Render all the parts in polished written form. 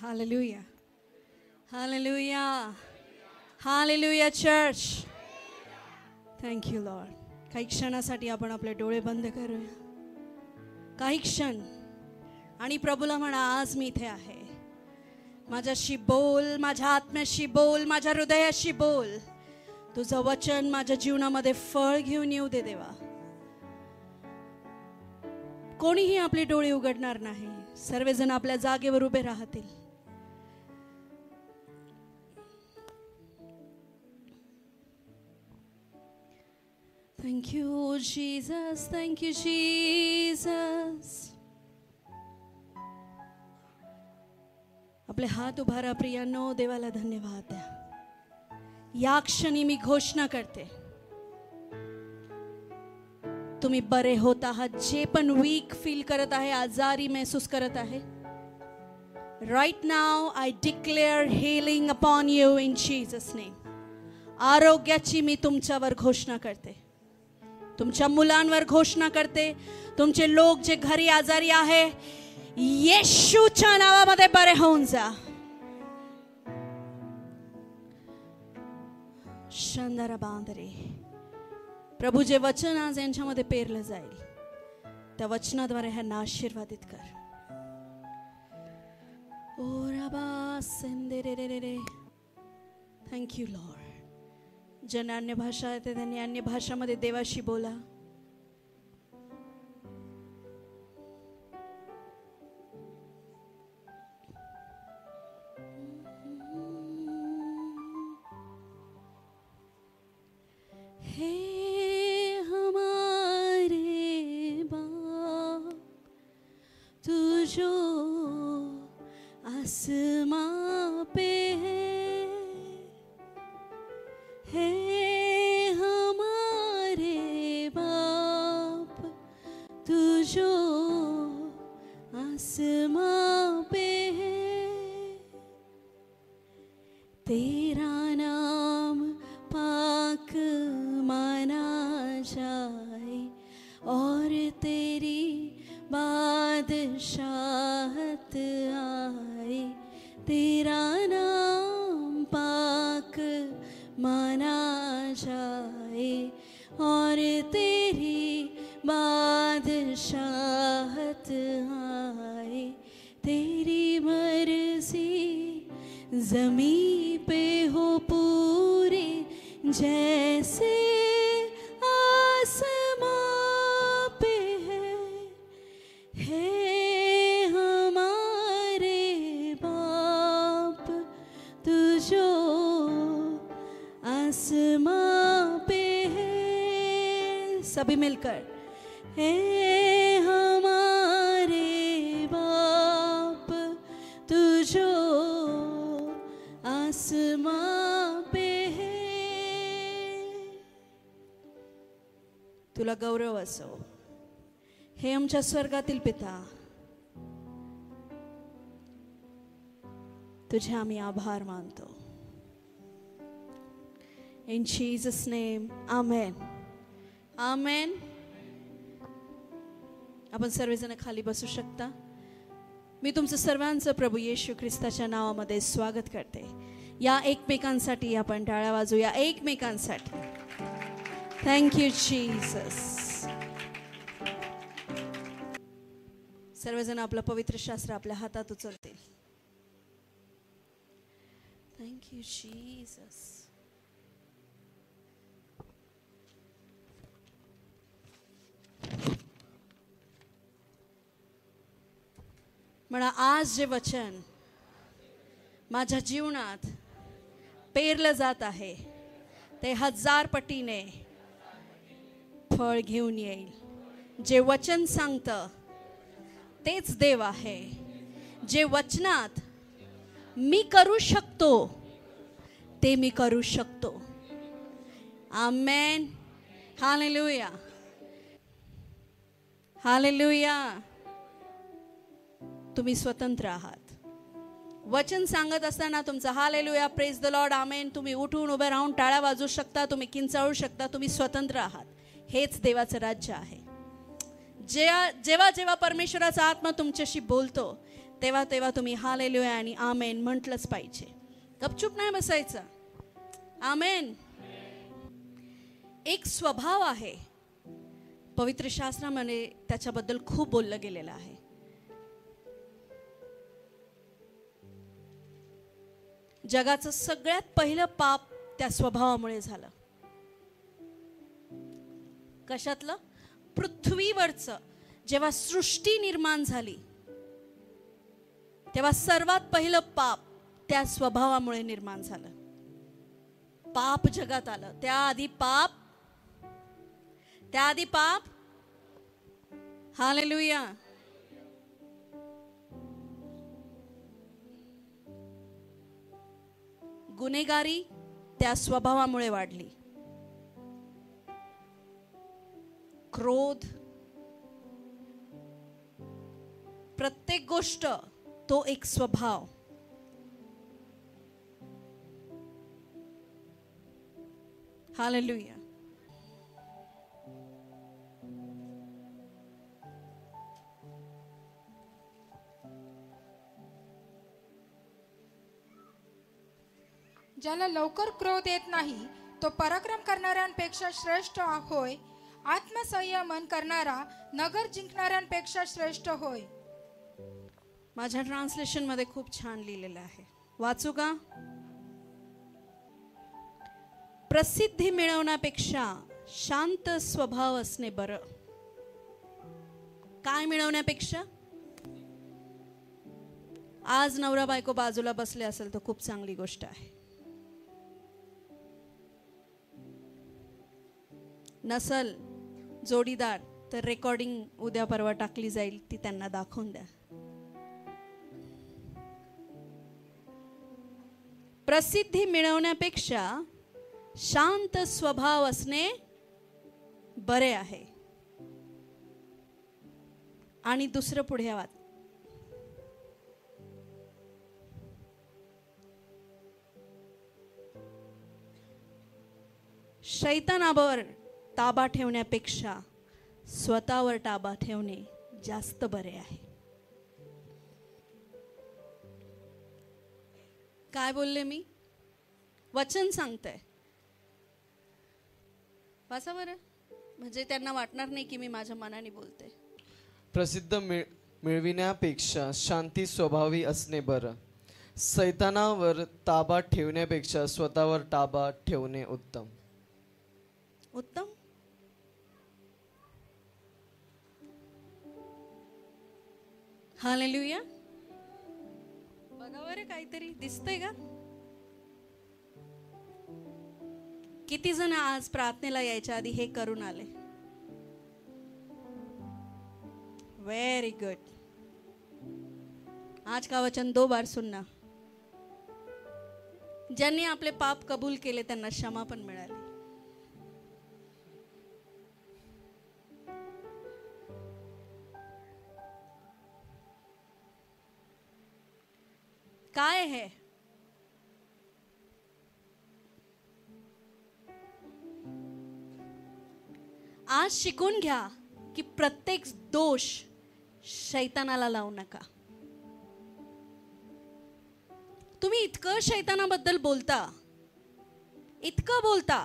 Hallelujah. Hallelujah. Hallelujah church. Thank you Lord. काही क्षणासाठी आपण आपले डोळे बंद करूया. काही क्षण आणि प्रभूला म्हणा, आज मी इथे आहे. माझ्याशी बोल, माझ्या आत्म्याशी बोल, माझ्या हृदयाशी बोल. तुझं वचन माझ्या जीवनामध्ये फळ घेऊन येऊ दे देवा. कोणीही आपले डोळे उघडणार नाही. सर्वजण आपल्या जागेवर उभे राहतील. Thank you Jesus, thank you Jesus. आपले हात उभारा प्रियांनो, देवाला धन्यवाद द्या. या क्षणी मी घोषणा करते, तुम्ही बरे होत आहात. जे पण वीक फील करत आहे, आजारी महसूस करत आहे, right now I declare healing upon you in Jesus name. आरोग्याची मी तुमच्यावर घोषणा करते, तुमच्या मुलांवर घोषणा करते. तुमचे लोक जे घरी आजारी आहे, येशूच्या नावामध्ये बरे होऊन जा. शंदरा बांधरे. प्रभू, जे वचन आज यांच्यामध्ये पेरलं जाईल, त्या वचनाद्वारे ह्यांना आशीर्वादित कर. Thank you Lord. ज्यांना अन्य भाषा येते त्यांनी अन्य भाषामध्ये देवाशी बोला. हे हमारे बाप, तू जो आसमां पे है, हे हमारे बाप, तू जो आसमां पे है. तेरा नाम पाक माना जाए और तेरी बादशाहत आए. तेरा नाम पाक माना जाए और तेरी बादशाहत आए. तेरी मर्जी ज़मीं पे हो पूरी, जैसे आसमां पे है. हे हमारे बाप, तू जो आसमां पे है. सभी मिलकर, हे हमारे बाप, तू जो आसमां पे है. तुला गौरव असो. हे आमच्या स्वर्गातील पिता, तुझे आम्ही आभार मानतो. In Jesus' name, Amen. Amen. आपण सर्वजण खाली बसू शकता. मी तुमचं सर्वांचं प्रभू येशू ख्रिस्ताच्या नावामध्ये स्वागत करते. या एकमेकांसाठी आपण टाळ्या वाजूया, एकमेकांसाठी. Thank you Jesus. सर्वजण आपलं पवित्र शास्त्र आपल्या हातात उचलतील. Thank you Jesus. म्हणा, आज जे वचन माझ्या जीवनात पेरलं जात आहे, ते 1000 पटीने फळ घेऊन येईल. जे वचन सांगतं तेच देव आहे. जे वचनात मी करू शकतो, ते मी करू शकतो. आमेन. हालेलुया. हालेलुया. तुम्ही स्वतंत्र आहात. वचन सांगत असताना तुमचं हालेलुया, प्रेज द लॉर्ड, आमेन. तुम्ही उठून उभे राहून टाळ्या वाजवू शकता, तुम्ही किंचाळू शकता. तुम्ही स्वतंत्र आहात. हेच देवाचं राज्य आहे. जेव्हा जेव्हा परमेश्वराचा आत्मा तुमच्याशी बोलतो, तेव्हा तेव्हा तुम्ही हालेलुया आणि आमेन म्हटलंच पाहिजे. गपचूप नाही बसायचं. आमेन. एक स्वभाव आहे, पवित्र शास्त्रामध्ये त्याच्याबद्दल खूप बोललं गेलेलं आहे. जगाचं सगळ्यात पहिलं पाप त्या स्वभावामुळे झालं. कशातलं? पृथ्वीवरचं. जेव्हा सृष्टी निर्माण झाली तेव्हा सर्वात पहिलं पाप त्या स्वभावामुळे निर्माण झालं. पाप जगात आलं. त्याआधी पाप. हालेलुया. गुन्हेगारी त्या स्वभावामुळे वाढली. क्रोध, प्रत्येक गोष्ट तो एक स्वभाव. हालेलुया. ज्याला लवकर क्रोध येत नाही तो पराक्रम करणाऱ्यांपेक्षा श्रेष्ठ होय. आत्मसंयमन करणारा नगर जिंकणाऱ्यांपेक्षा श्रेष्ठ होय. माझ्या ट्रान्सलेशन मध्ये खूप छान लिहिलेलं आहे. वाचू का? प्रसिद्धी मिळवण्यापेक्षा शांत स्वभाव असणे बरं. काय मिळवण्यापेक्षा? आज नवरा बायको बाजूला बसले असेल तर खूप चांगली गोष्ट आहे. नसल जोडीदार तर रेकॉर्डिंग उद्या परवा टाकली जाईल, ती त्यांना दाखवून द्या. प्रसिद्धी मिळवण्यापेक्षा शांत स्वभाव असणे बरे आहे. आणि दुसरं पुढे वाच. शैतानावर ताबा ठेवण्यापेक्षा स्वतःवर ताबा ठेवणे जास्त बरे आहे. काय बोलले मी? वचन सांगतंय. वाचा बरं, म्हणजे त्यांना वाटणार नाही की मी माझ्या मनाने बोलते. प्रसिद्ध मिळविण्यापेक्षा शांती स्वभावी असणे बरं. सैतानावर ताबा ठेवण्यापेक्षा स्वतःवर ताबा ठेवणे उत्तम. उत्तम. हालेलुया. बघा बरं, काहीतरी दिसतंय का? किती जण आज प्रार्थनेला यायच्या आधी हे करून आले? Very good. आज का वचन 2 बार सुनना. ज्यांनी आपले पाप कबूल केले त्यांना क्षमा पण मिळाली. काय है? आज शिकून घ्या की प्रत्येक दोष शैतानाला लावू नका. तुम्ही इतकं शैतानाबद्दल बोलता, इतकं बोलता.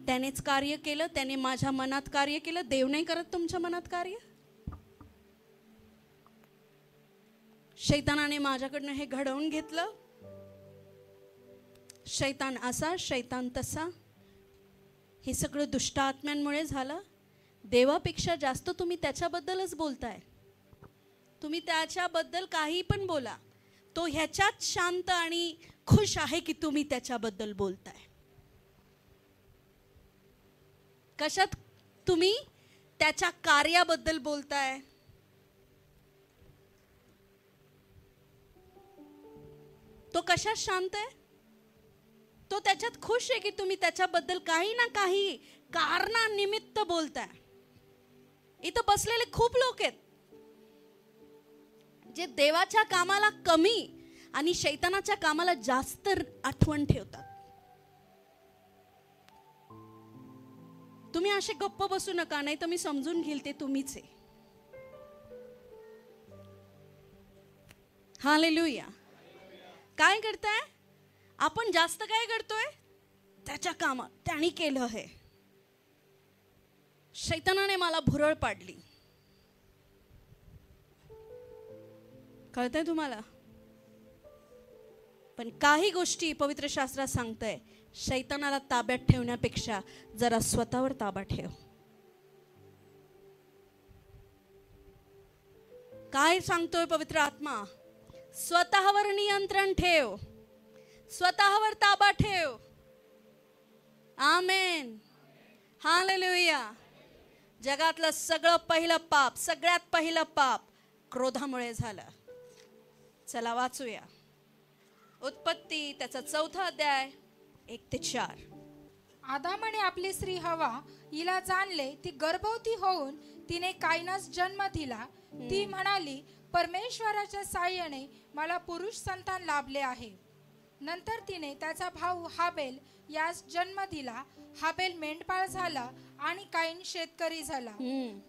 त्यानेच कार्य केलं, त्याने माझ्या मनात कार्य केलं. देव नाही करत तुमच्या मनात कार्य. शैतानाने माझ्याकडनं हे घडवून घेतलं. शैतान असा, शैतान तसा. हे सगळं दुष्ट आत्म्यांमुळे झालं. देवापेक्षा जास्त तुम्ही त्याच्याबद्दलच बोलताय. तुम्ही त्याच्याबद्दल काही पण बोला, तो ह्याच्यात शांत आणि खुश आहे की तुम्ही त्याच्याबद्दल बोलताय. कशात? तुम्ही त्याच्या कार्याबद्दल बोलताय. तो कशात शांत आहे? तो त्याच्यात खुश आहे की तुम्ही त्याच्याबद्दल काही ना काही कारणानिमित्त बोलताय. इथं बसलेले खूप लोक आहेत जे देवाच्या कामाला कमी आणि शैतानाच्या कामाला जास्त आठवण ठेवतात. तुम्ही असे गप्प बसू नका, नाही तर मी समजून घेईल ते तुम्हीच आहे. हालेलुया. काय करताय आपण? जास्त काय करतोय? त्याच्या कामात त्याने केलं हे. शैतानाने मला भुरळ पाडली. कळतंय तुम्हाला? पण काही गोष्टी पवित्र शास्त्रात सांगतंय, शैतानाला ताब्यात ठेवण्यापेक्षा जरा स्वतःवर ताबा ठेव. काय सांगतोय पवित्र आत्मा? स्वतःवर नियंत्रण ठेव, स्वतःवर ताबा ठेव. आमेन. हालेलुया. जगातलं सगळं पहिलं पाप, सगळ्यात पहिलं पाप क्रोधामुळे झालं. चला वाचूया उत्पत्ती त्याचा 4 अध्याय 1 ते 4. आदामाने आपली स्त्री हवा हिला जाणले, ती गर्भवती होऊन तिने कायनास जन्म दिला. ती म्हणाली, परमेश्वराच्या साहाय्याने मला पुरुष संतान लाभले आहे. नंतर तिने त्याचा भाऊ हाबेल यास जन्म दिला. हाबेल मेंढपाळ झाला आणि काईन शेतकरी झाला.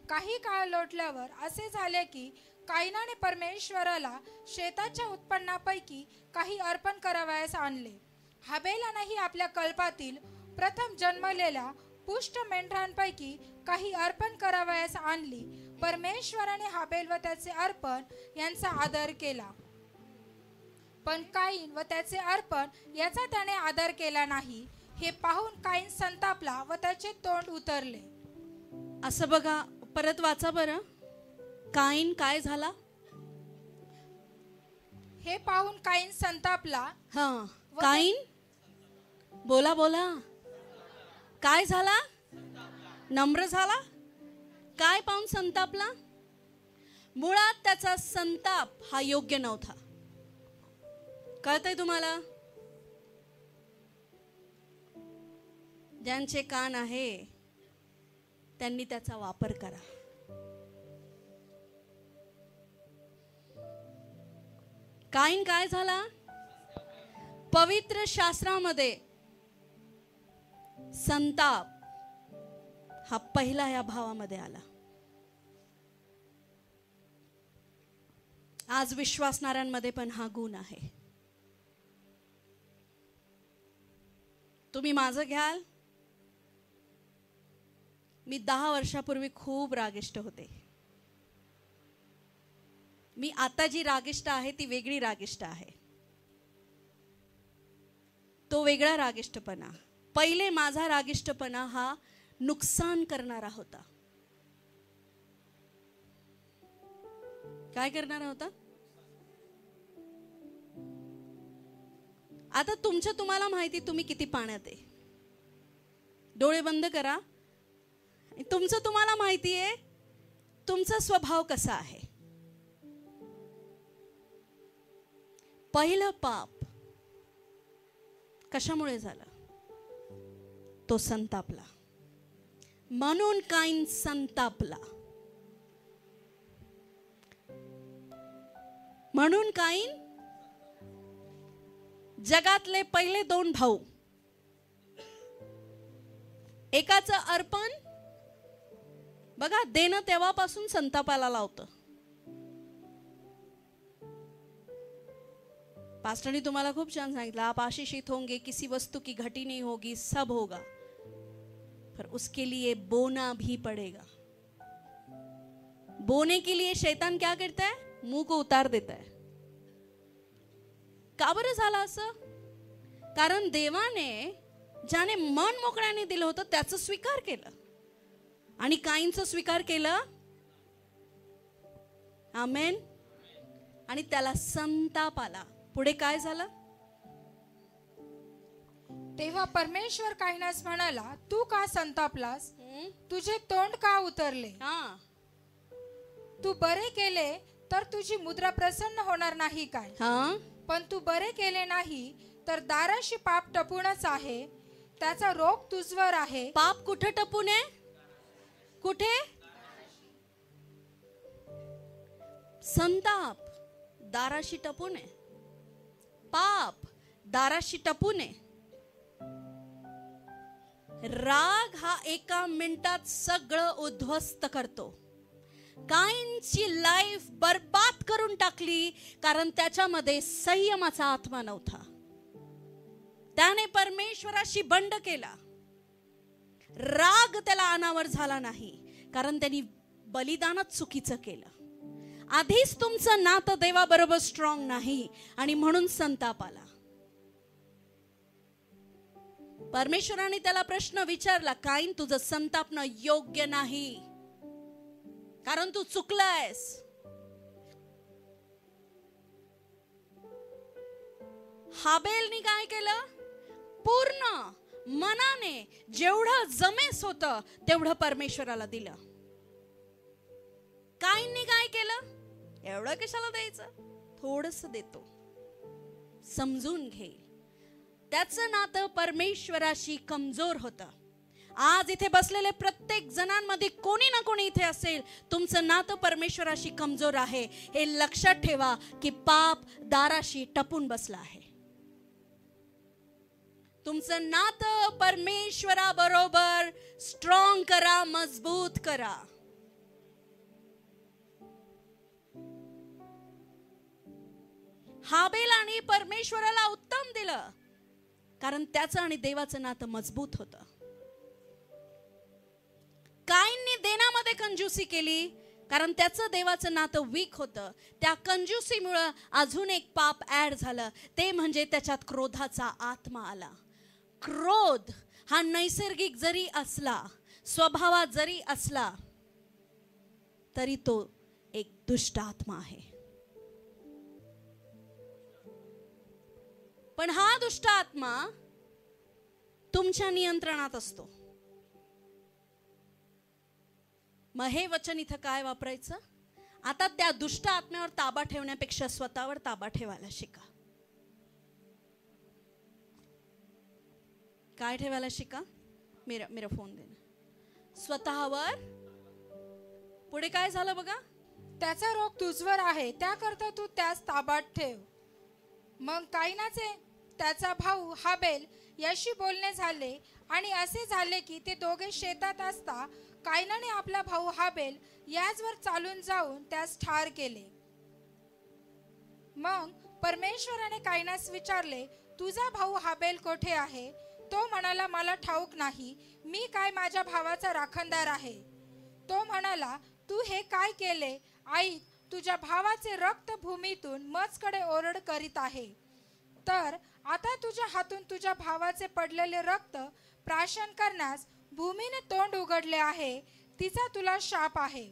काही काळ लोटल्यावर असे झाले की काईनाने परमेश्वराला शेताच्या उत्पन्नापैकी काही अर्पण करावयास आणले. हाबेलानेही आपल्या कल्पातील प्रथम जन्मलेल्या पुष्ट मेंढरांपैकी काही अर्पण करावयास आणली. परमेश्वराने हाबेल व त्याचे अर्पण यांचा आदर केला, पण काईन व त्याचे अर्पण याचा त्याने आदर केला नाही. हे पाहून काईन संतापला व त्याचे तोंड उतरले. असं बघा, परत वाचा बरं. काईन काय झाला? हे पाहून काईन संतापला. हा, काईन बोला बोला. काय झाला? नम्र झाला. काय पाहून संतापला? मुळात त्याचा संताप हा योग्य नव्हता. कळतंय तुम्हाला? ज्यांचे कान आहे त्यांनी त्याचा वापर करा. काईन काय झाला? पवित्र शास्त्रामध्ये संताप हा पहिला या भावामध्ये आला. आज विश्वासणाऱ्यांमध्ये पण हा गुण आहे. तुम्ही माझं घ्याल, मी 10 वर्षापूर्वी खूप रागिष्ट होते. मी आता जी रागिष्ट आहे ती वेगळी रागिष्ट आहे. तो वेगळा रागिष्टपणा. पहिले माझा रागिष्टपणा हा नुकसान करणारा होता. काय करणारा होता? आता तुम्हाला माहिती तुम्ही किती पाण्यात आहे. डोळे बंद करा. तुम्हाला माहिती आहे तुमचा स्वभाव कसा आहे. पहिलं पाप कशामुळे झालं? तो संतापला. म्हणून काईन संतापला. म्हणून काईन जगातले पहिले 2 भाऊ, एकाचं अर्पण बघा देणं तेव्हापासून संतापाला लावतं. पास्टरनी तुम्हाला खूप छान सांगितलं, आप आशीषित होंगे, किसी वस्तु की घटी नहीं होगी, सब होगा, पर उसके लिए बोना भी पड़ेगा. बोने के लिए शैतान क्या करता है? मुंह को उतार देता है. का बरं झालं असं? कारण देवाने ज्याने मन मोकळ्याने दिलं होतं त्याचं स्वीकार केलं आणि काईनचं स्वीकार केलं. आमेन. आणि त्याला संताप आला. पुढे काय झालं? तेव्हा परमेश्वर काईनास म्हणाला, तू का संतापलास? तुझे तोंड का उतरले? तू बरे केले तर तुझी मुद्रा प्रसन्न होणार नाही काय? पण तू बरे केले नाही तर दाराशी पाप टपूनच आहे. त्याचा रोग तुझवर आहे. पाप कुठे टपून आहे? कुठे? संताप दाराशी टपून आहे. पाप दाराशी टपून आहे. राग हा एका मिनिटात सगळं उद्ध्वस्त करतो. काईनची लाईफ बर्बाद करून टाकली, कारण त्याच्यामध्ये संयमाचा आत्मा नव्हता. त्याने परमेश्वराशी बंड केला. राग त्याला अनावर झाला नाही, कारण त्यांनी बलिदानच चुकीचं केलं. आधीच तुमचं नातं देवाबरोबर स्ट्रॉंग नाही आणि म्हणून संताप आला. परमेश्वराने त्याला प्रश्न विचारला, काईन तुझं संतापणं योग्य नाही, कारण तू चुकलायस. हाबेलनी काय केलं? पूर्ण मनाने जेवढं जमेस होतं तेवढं परमेश्वराला दिलं. काईनने काय केलं? एवढं कशाला द्यायचं, थोडंसं देतो, समजून घेईल. त्याचं नातं परमेश्वराशी कमजोर होतं. आज इथे बसलेले प्रत्येक जणांमध्ये कोणी ना कोणी इथे असेल, तुमचं नातं परमेश्वराशी कमजोर आहे. हे लक्षात ठेवा की पाप दाराशी टपून बसला आहे. तुमचं नातं परमेश्वराबरोबर स्ट्रॉंग करा, मजबूत करा. हाबेलाने परमेश्वराला उत्तम दिलं, कारण त्याचं आणि देवाचं नातं मजबूत होतं. काईनने देण्यामध्ये कंजूसी केली, कारण त्याचं देवाचं नातं वीक होतं. त्या कंजूसीमुळे अजून एक पाप ऍड झालं, ते म्हणजे त्याच्यात क्रोधाचा आत्मा आला. क्रोध हा नैसर्गिक जरी असला, स्वभावात जरी असला, तरी तो एक दुष्ट आत्मा आहे. पण हा दुष्ट आत्मा तुमच्या नियंत्रणात असतो. मग हे वचन इथं काय वापरायचं? आता त्या दुष्ट आत्म्यावर ताबा ठेवण्यापेक्षा स्वतःवर ताबा ठेवायला शिका. काय ठेवायला शिका? मेरा फोन दे. स्वतःवर. पुढे काय झालं बघा? त्याचा रोग तुझवर आहे, त्याकरता तू त्यास ताब्यात ठेव. मग काईनाचे त्याचा भाऊ हाबेल याशी बोलणे झाले, आणि असे झाले की ते दोघे शेतात असता काईनाने आपला भाऊ हाबेल याचवर चालून जाऊन त्यास ठार केले. मग परमेश्वराने काईनास विचारले, तुझा भाऊ हाबेल कोठे आहे? तो म्हणाला, मला ठाऊक नाही, मी काय माझ्या भावाचा राखणदार आहे. तो म्हणाला, तू हे काय केले? आई, तुझ्या भावाचे रक्त भूमीतून मजकडे ओरड करीत आहे. तर आता तुझ्या हातून तुझ्या भावाचे पडलेले रक्त प्राशन करण्यास भूमीने तोंड उघडले आहे. तिचा तुला शाप आहे.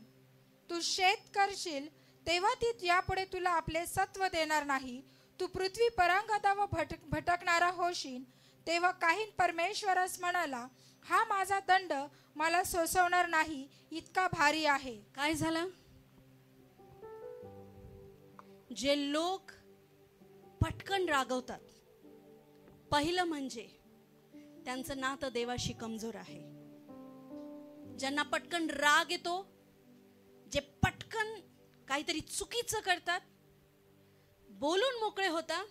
तू शेत करशील तेव्हा ती यापुढे तुला आपले सत्व देणार नाही. तू पृथ्वी परांगता व भटकणारा होशील. तेव्हा काहीन परमेश्वरास म्हणाला, हा माझा दंड मला सोसवणार नाही, इतका भारी आहे. काय झालं? जे लोक पटकन रागवतात, पहिलं म्हणजे त्यांचं नातं देवाशी कमजोर आहे. ज्यांना पटकन राग येतो, जे पटकन काहीतरी चुकीचं करतात, बोलून मोकळे होतात,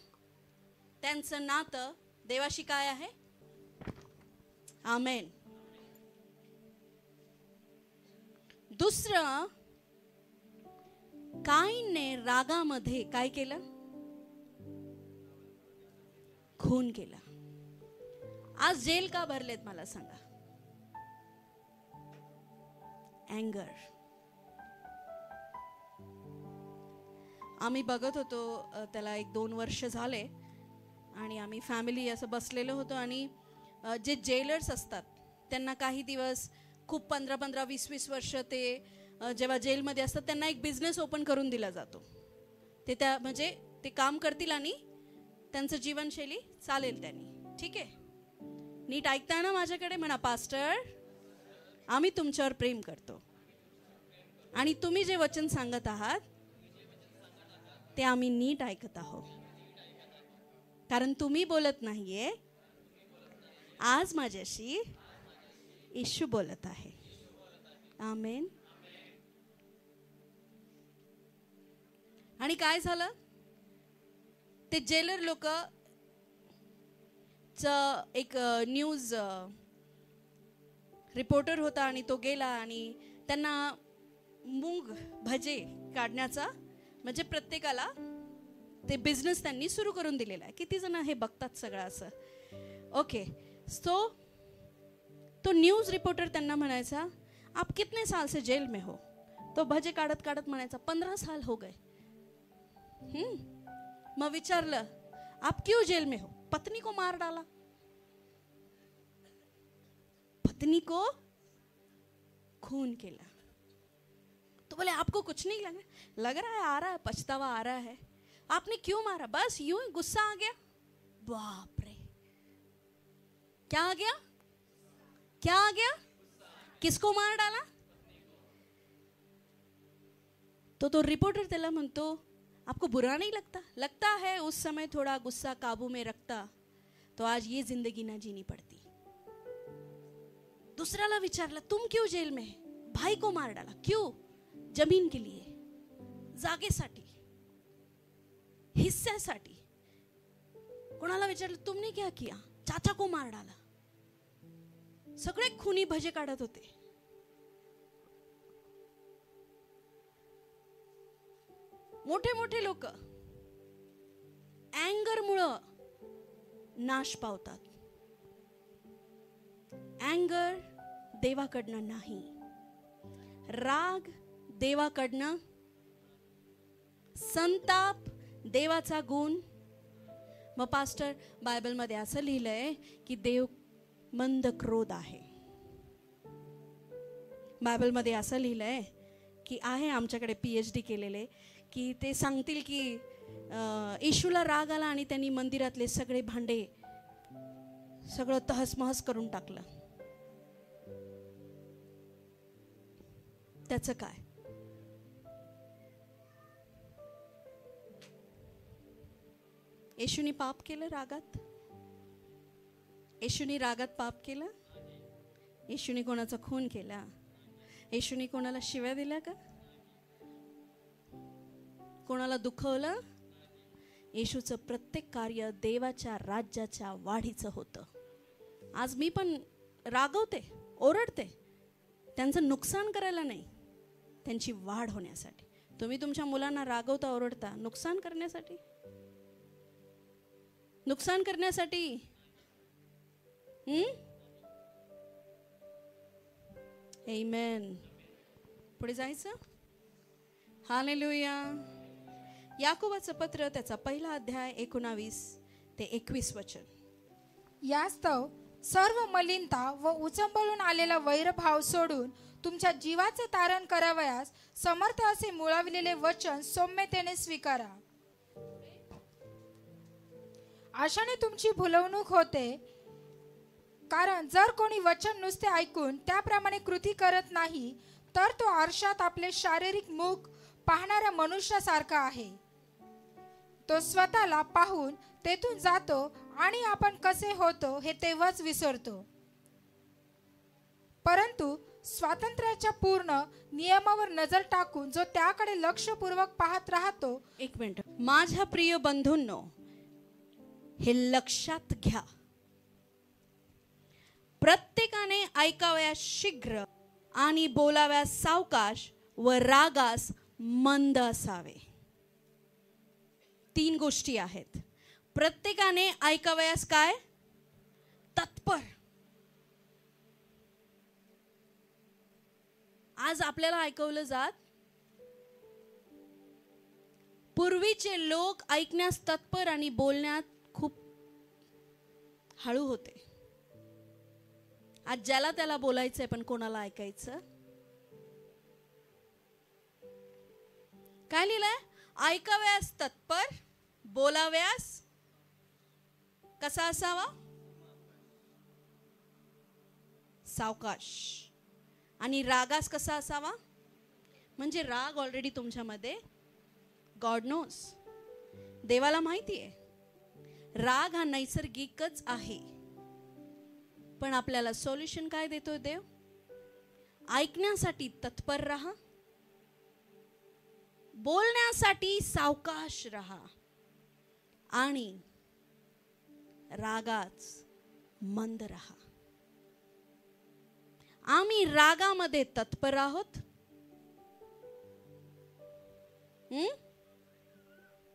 त्यांचं नातं देवाशी काय आहे? आमेन. दुसरं, काईनने रागामध्ये काय केलं? खून केला. आज जेल का भरलेत मला सांगा? अँगर. आम्ही बघत होतो, त्याला 1-2 वर्ष झाले, आणि आम्ही फॅमिली असं बसलेलो होतो, आणि जे जेलर्स असतात त्यांना काही दिवस खूप 15-15, 20-20 वर्ष ते जेव्हा जेलमध्ये असतात त्यांना एक बिझनेस ओपन करून दिला जातो. ते त्या म्हणजे ते काम करतील आणि त्यांचं जीवनशैली चालेल त्यांनी. ठीक आहे? नीट ऐकताय ना माझ्याकडे? म्हणा, पास्टर, आम्ही तुमच्यावर प्रेम करतो आणि तुम्ही जे वचन सांगत आहात ते आम्ही नीट ऐकत आहोत, कारण तुम्ही बोलत नाहीये, आज माझ्याशी येशू बोलत आहे. आमेन. आणि काय झालं? ते जेलर लोक एक न्यूज रिपोर्टर होता आणि तो गेला आणि त्यांना मूग भजे काढण्याचा, म्हणजे प्रत्येकाला ते बिझनेस त्यांनी सुरू करून दिलेला आहे. किती जण हे बघतात सगळं असं. ओके, सो तो न्यूज रिपोर्टर त्यांना म्हणायचा, आप कितने साल से जेल में हो? तो भजे काढत काढत म्हणायचा, 15 साल हो गए. मग विचारलं, आप क्यों जेल में हो? पत्नी को मार डाला. पत्नी को खून केला. तो बोले आपको कुछ नहीं लग रहा है, आ रहा है पछतावा, आ रहा है. आपने क्यों मारा? बस यूं ही गुस्सा आ गया. बाप रे, क्या आ गया? क्या आ गया? किसको मार डाला? तो रिपोर्टर त्याला म्हणतो, आपको बुरा नहीं लगता? लगता है उस समय थोड़ा गुस्सा काबू में रखता तो आज ये जिंदगी ना जीनी पड़ती. दूसऱ्याला विचारला, तुम क्यों जेल में है? भाई को मार डाला. क्यों? जमीन के लिए, जागेसाठी, हिस्स्यासाठी. कोणाला विचारलं, तुमने क्या किया? चाचा को मार डाला. सगळे खुनी भजे काढत होते. मोठे मोठे लोक अँगर मुळे नाश पावतात. अँगर देवाकडनं नाही, राग देवाकडनं, संताप देवाचा गुण. मग पास्टर, बायबलमध्ये असं लिहिलंय की देव मंद क्रोध आहे. बायबलमध्ये असं लिहिलंय की आहे, आमच्याकडे PhD केलेले, की ते सांगतील की येशूला राग आला आणि त्यांनी मंदिरातले सगळे भांडे सगळं तहसमहस करून टाकलं. त्याचं काय? येशूनी पाप केलं रागात? येशूनी रागात पाप केलं? येशूनी कोणाचा खून केला? येशूनी कोणाला शिव्या दिल्या का? कोणाला दुखवलं? येशूचं प्रत्येक कार्य देवाच्या राज्याच्या वाढीचं होतं. आज मी पण रागवते, ओरडते, त्यांचं नुकसान करायला नाही, त्यांची वाढ होण्यासाठी. तुम्ही तुमच्या मुलांना रागवता, ओरडता, नुकसान करण्यासाठी? नुकसान करण्यासाठी. आमेन. पुढे जायचं. हालेलुया. याकोबाचं पत्र, त्याचा 1 अध्याय 19 ते 21 वचन. यास्तव सर्व मलिनता व उचंबळून आलेला वैरभाव सोडून तुमच्या जीवाचे तारण करावयास समर्थ असे मुळाविलेले वचन सौम्यतेने स्वीकारा. आशाने तुमची भुलवणूक होते, कारण जर कोणी वचन नुसते ऐकून त्याप्रमाणे कृती करत नाही तर तो आरशात आपले शारीरिक मुख पाहणाऱ्या मनुष्यासारखा आहे. तो स्वतःला पाहून तेथून जातो आणि आपण कसे होतो हे तेव्हाच विसरतो. परंतु स्वातंत्र्याच्या पूर्ण नियमावर नजर टाकून जो त्याकडे लक्षपूर्वक पाहत राहतो. एक मिनिट, माझ्या प्रिय बंधूंनो, हे लक्षात घ्या, प्रत्येकाने ऐकाव्यास शीघ्र आणि बोलाव्यास सावकाश व रागास मंद असावे. 3 गोष्टी आहेत. प्रत्येकाने ऐकावयास काय? तत्पर. आज आपल्याला ऐकवलं जात, पूर्वीचे लोक ऐकण्यास तत्पर आणि बोलण्यात खूप हळू होते. आज ज्याला त्याला बोलायचंय, पण कोणाला ऐकायचं? काय लिहिलंय? ऐकाव्यास तत्पर, बोलाव्यास कसा असावा? सावकाश. आणि रागास कसा असावा? म्हणजे राग ऑलरेडी तुमच्यामध्ये, गॉड नोस, देवाला माहिती आहे, राग हा नैसर्गिकच आहे. पण आपल्याला सोल्युशन काय देतोय देव? ऐकण्यासाठी तत्पर रहा, बोलण्यासाठी सावकाश रहा आणि रागात मंद रहा. आम्ही रागामध्ये तत्पर आहोत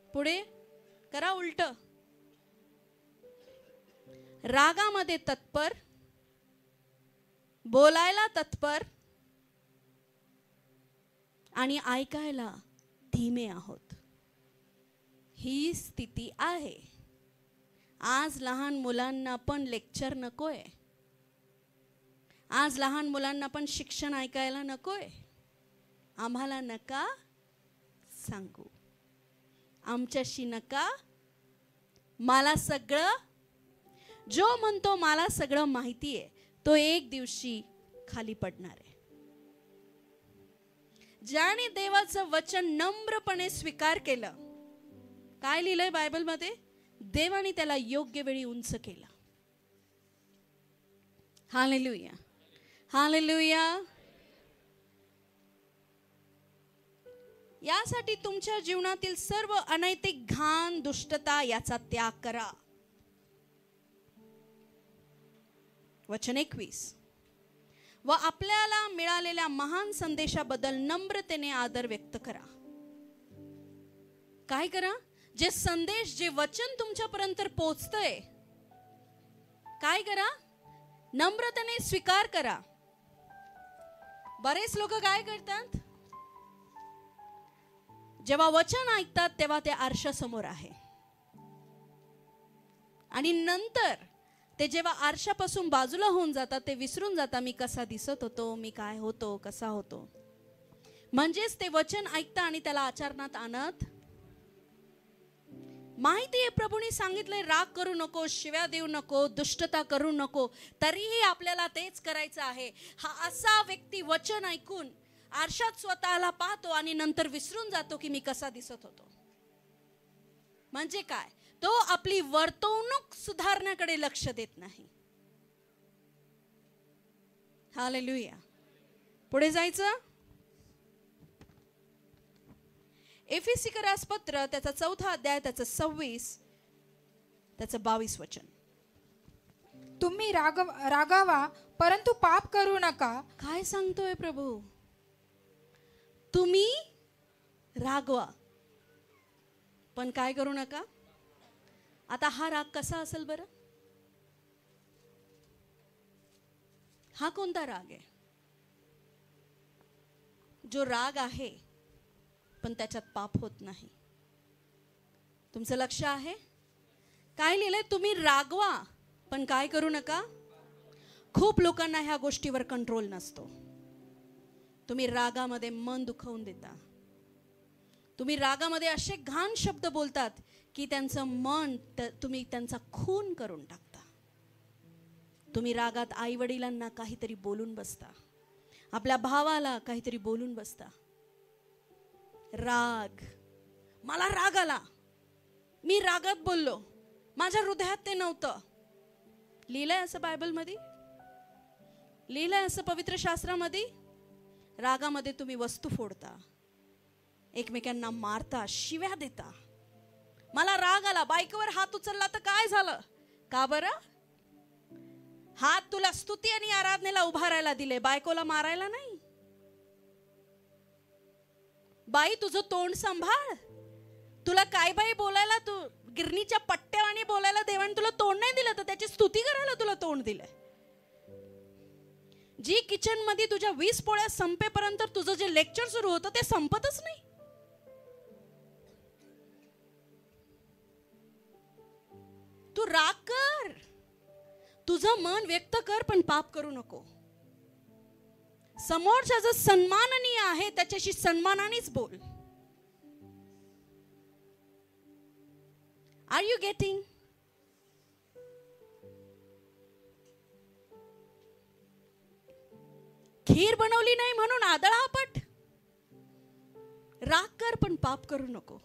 पुढे करा उलट. रागामध्ये तत्पर, बोलायला तत्पर आणि ऐकायला धीमे आहोत. ही स्थिती आहे. आज लहान मुलांना पण लेक्चर नकोय. आज लहान मुलांना पण शिक्षण ऐकायला नकोय. आम्हाला नका सांगू, आमच्याशी नका. मला सगळं, जो म्हणतो मला सगळं माहिती आहे, तो एक दिवशी खाली पडणार आहे. ज्याने देवाचं वचन नम्रपणे स्वीकार केलं, काय लिहिलंय बायबलमध्ये? देवाने त्याला योग्य वेळी उंच केलं. Hallelujah, hallelujah. यासाठी तुमच्या जीवनातील सर्व अनैतिक घाण, दुष्टता याचा त्याग करा. वचन 21. व आपल्याला मिळालेल्या महान संदेशाबद्दल नम्रतेने आदर व्यक्त करा. काय करा? जे संदेश, जे वचन तुमच्यापर्यंत पोहोचतंय, काय करा? नम्रतेने स्वीकार करा. बरेच लोक काय करतात? जेव्हा वचन ऐकतात तेव्हा ते आरशासमोर आहे, आणि नंतर ते जेव्हा आरशापासून बाजूला होऊन जातात, ते विसरून जातात मी कसा दिसत होतो, मी काय होतो, कसा होतो. म्हणजेच ते वचन ऐकता आणि त्याला आचरणात आणत. माहिती आहे प्रभूने सांगितलंय राग करू नको, शिव्या देऊ नको, दुष्टता करू नको, तरीही आपल्याला तेच करायचं आहे. हा असा व्यक्ती वचन ऐकून आरशात स्वतःला पाहतो आणि नंतर विसरून जातो की मी कसा दिसत होतो. म्हणजे काय? तो आपली वर्तवणूक सुधारण्याकडे लक्ष देत नाही. हालेलुया. पुढे जायचं. एफेसीकरास पत्र त्याचा 4 अध्याय, त्याचं 26, त्याचं 22 वचन. तुम्ही रागावा परंतु पाप करू नका. काय सांगतोय प्रभू? तुम्ही रागवा पण काय करू नका. आता हा राग कसा असेल बरं? हा कोणता राग आहे? जो राग आहे पण त्याच्यात पाप होत नाही. तुमचं लक्ष आहे? काय लिहिलंय? तुम्ही रागवा पण काय करू नका. खूप लोकांना ह्या गोष्टीवर कंट्रोल नसतो. तुम्ही रागामध्ये मन दुखवून देता. तुम्ही रागामध्ये असे घाण शब्द बोलतात की त्यांचं मन, तुम्ही त्यांचा खून करून टाकता. तुम्ही रागात आई वडिलांना काहीतरी बोलून बसता, आपल्या भावाला काहीतरी बोलून बसता. राग, मला राग आला, मी रागात बोललो, माझ्या हृदयात ते नव्हतं. लिहिलंय असं बायबलमध्ये? लिहिलंय असं पवित्र शास्त्रामध्ये? रागामध्ये तुम्ही वस्तू फोडता, एकमेकांना मारता, शिव्या देता. मला राग आला, बायकोवर हात उचलला तर काय झालं? का बरं? हात तुला स्तुती आणि आराधनेला उभारायला दिले, बायकोला मारायला नाही. बाई तुझं तोंड सांभाळ. तुला काय बाई बोलायला, तू गिरणीच्या पट्ट्यावानी बोलायला देवाने तुला तोंड नाही दिलं, तर त्याची स्तुती करायला तुला तोंड दिलंय. जी किचन मध्ये तुझ्या 20 पोळ्या संपेपर्यंत तुझं जे लेक्चर सुरू होतं ते संपतच नाही. तू राग कर, तुझं मन व्यक्त कर, पण पाप करू नको. समोरचा जो सन्माननीय आहे त्याच्याशी सन्मानानेच बोल. R you getting? खीर बनवली नाही म्हणून आदळापट. राग कर पण पाप करू नको.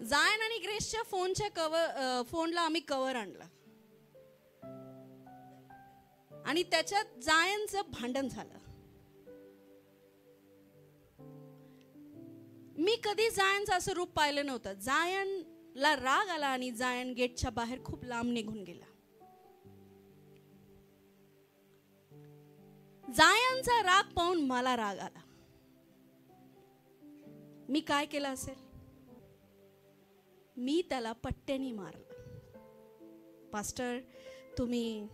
जायन आणि ग्रेसच्या फोनला आम्ही कव्हर आणला आणि त्याच्यात जायनचं भांडण झालं. मी कधी जायनचं असं रूप पाहिलं नव्हतं. जायनला राग आला आणि जायन गेटच्या बाहेर खूप लांब निघून गेला. जायांचा राग पाहून मला राग आला. मी काय केलं असेल? मी त्याला पट्ट्यानी मारलं. पास्टर, तुम्ही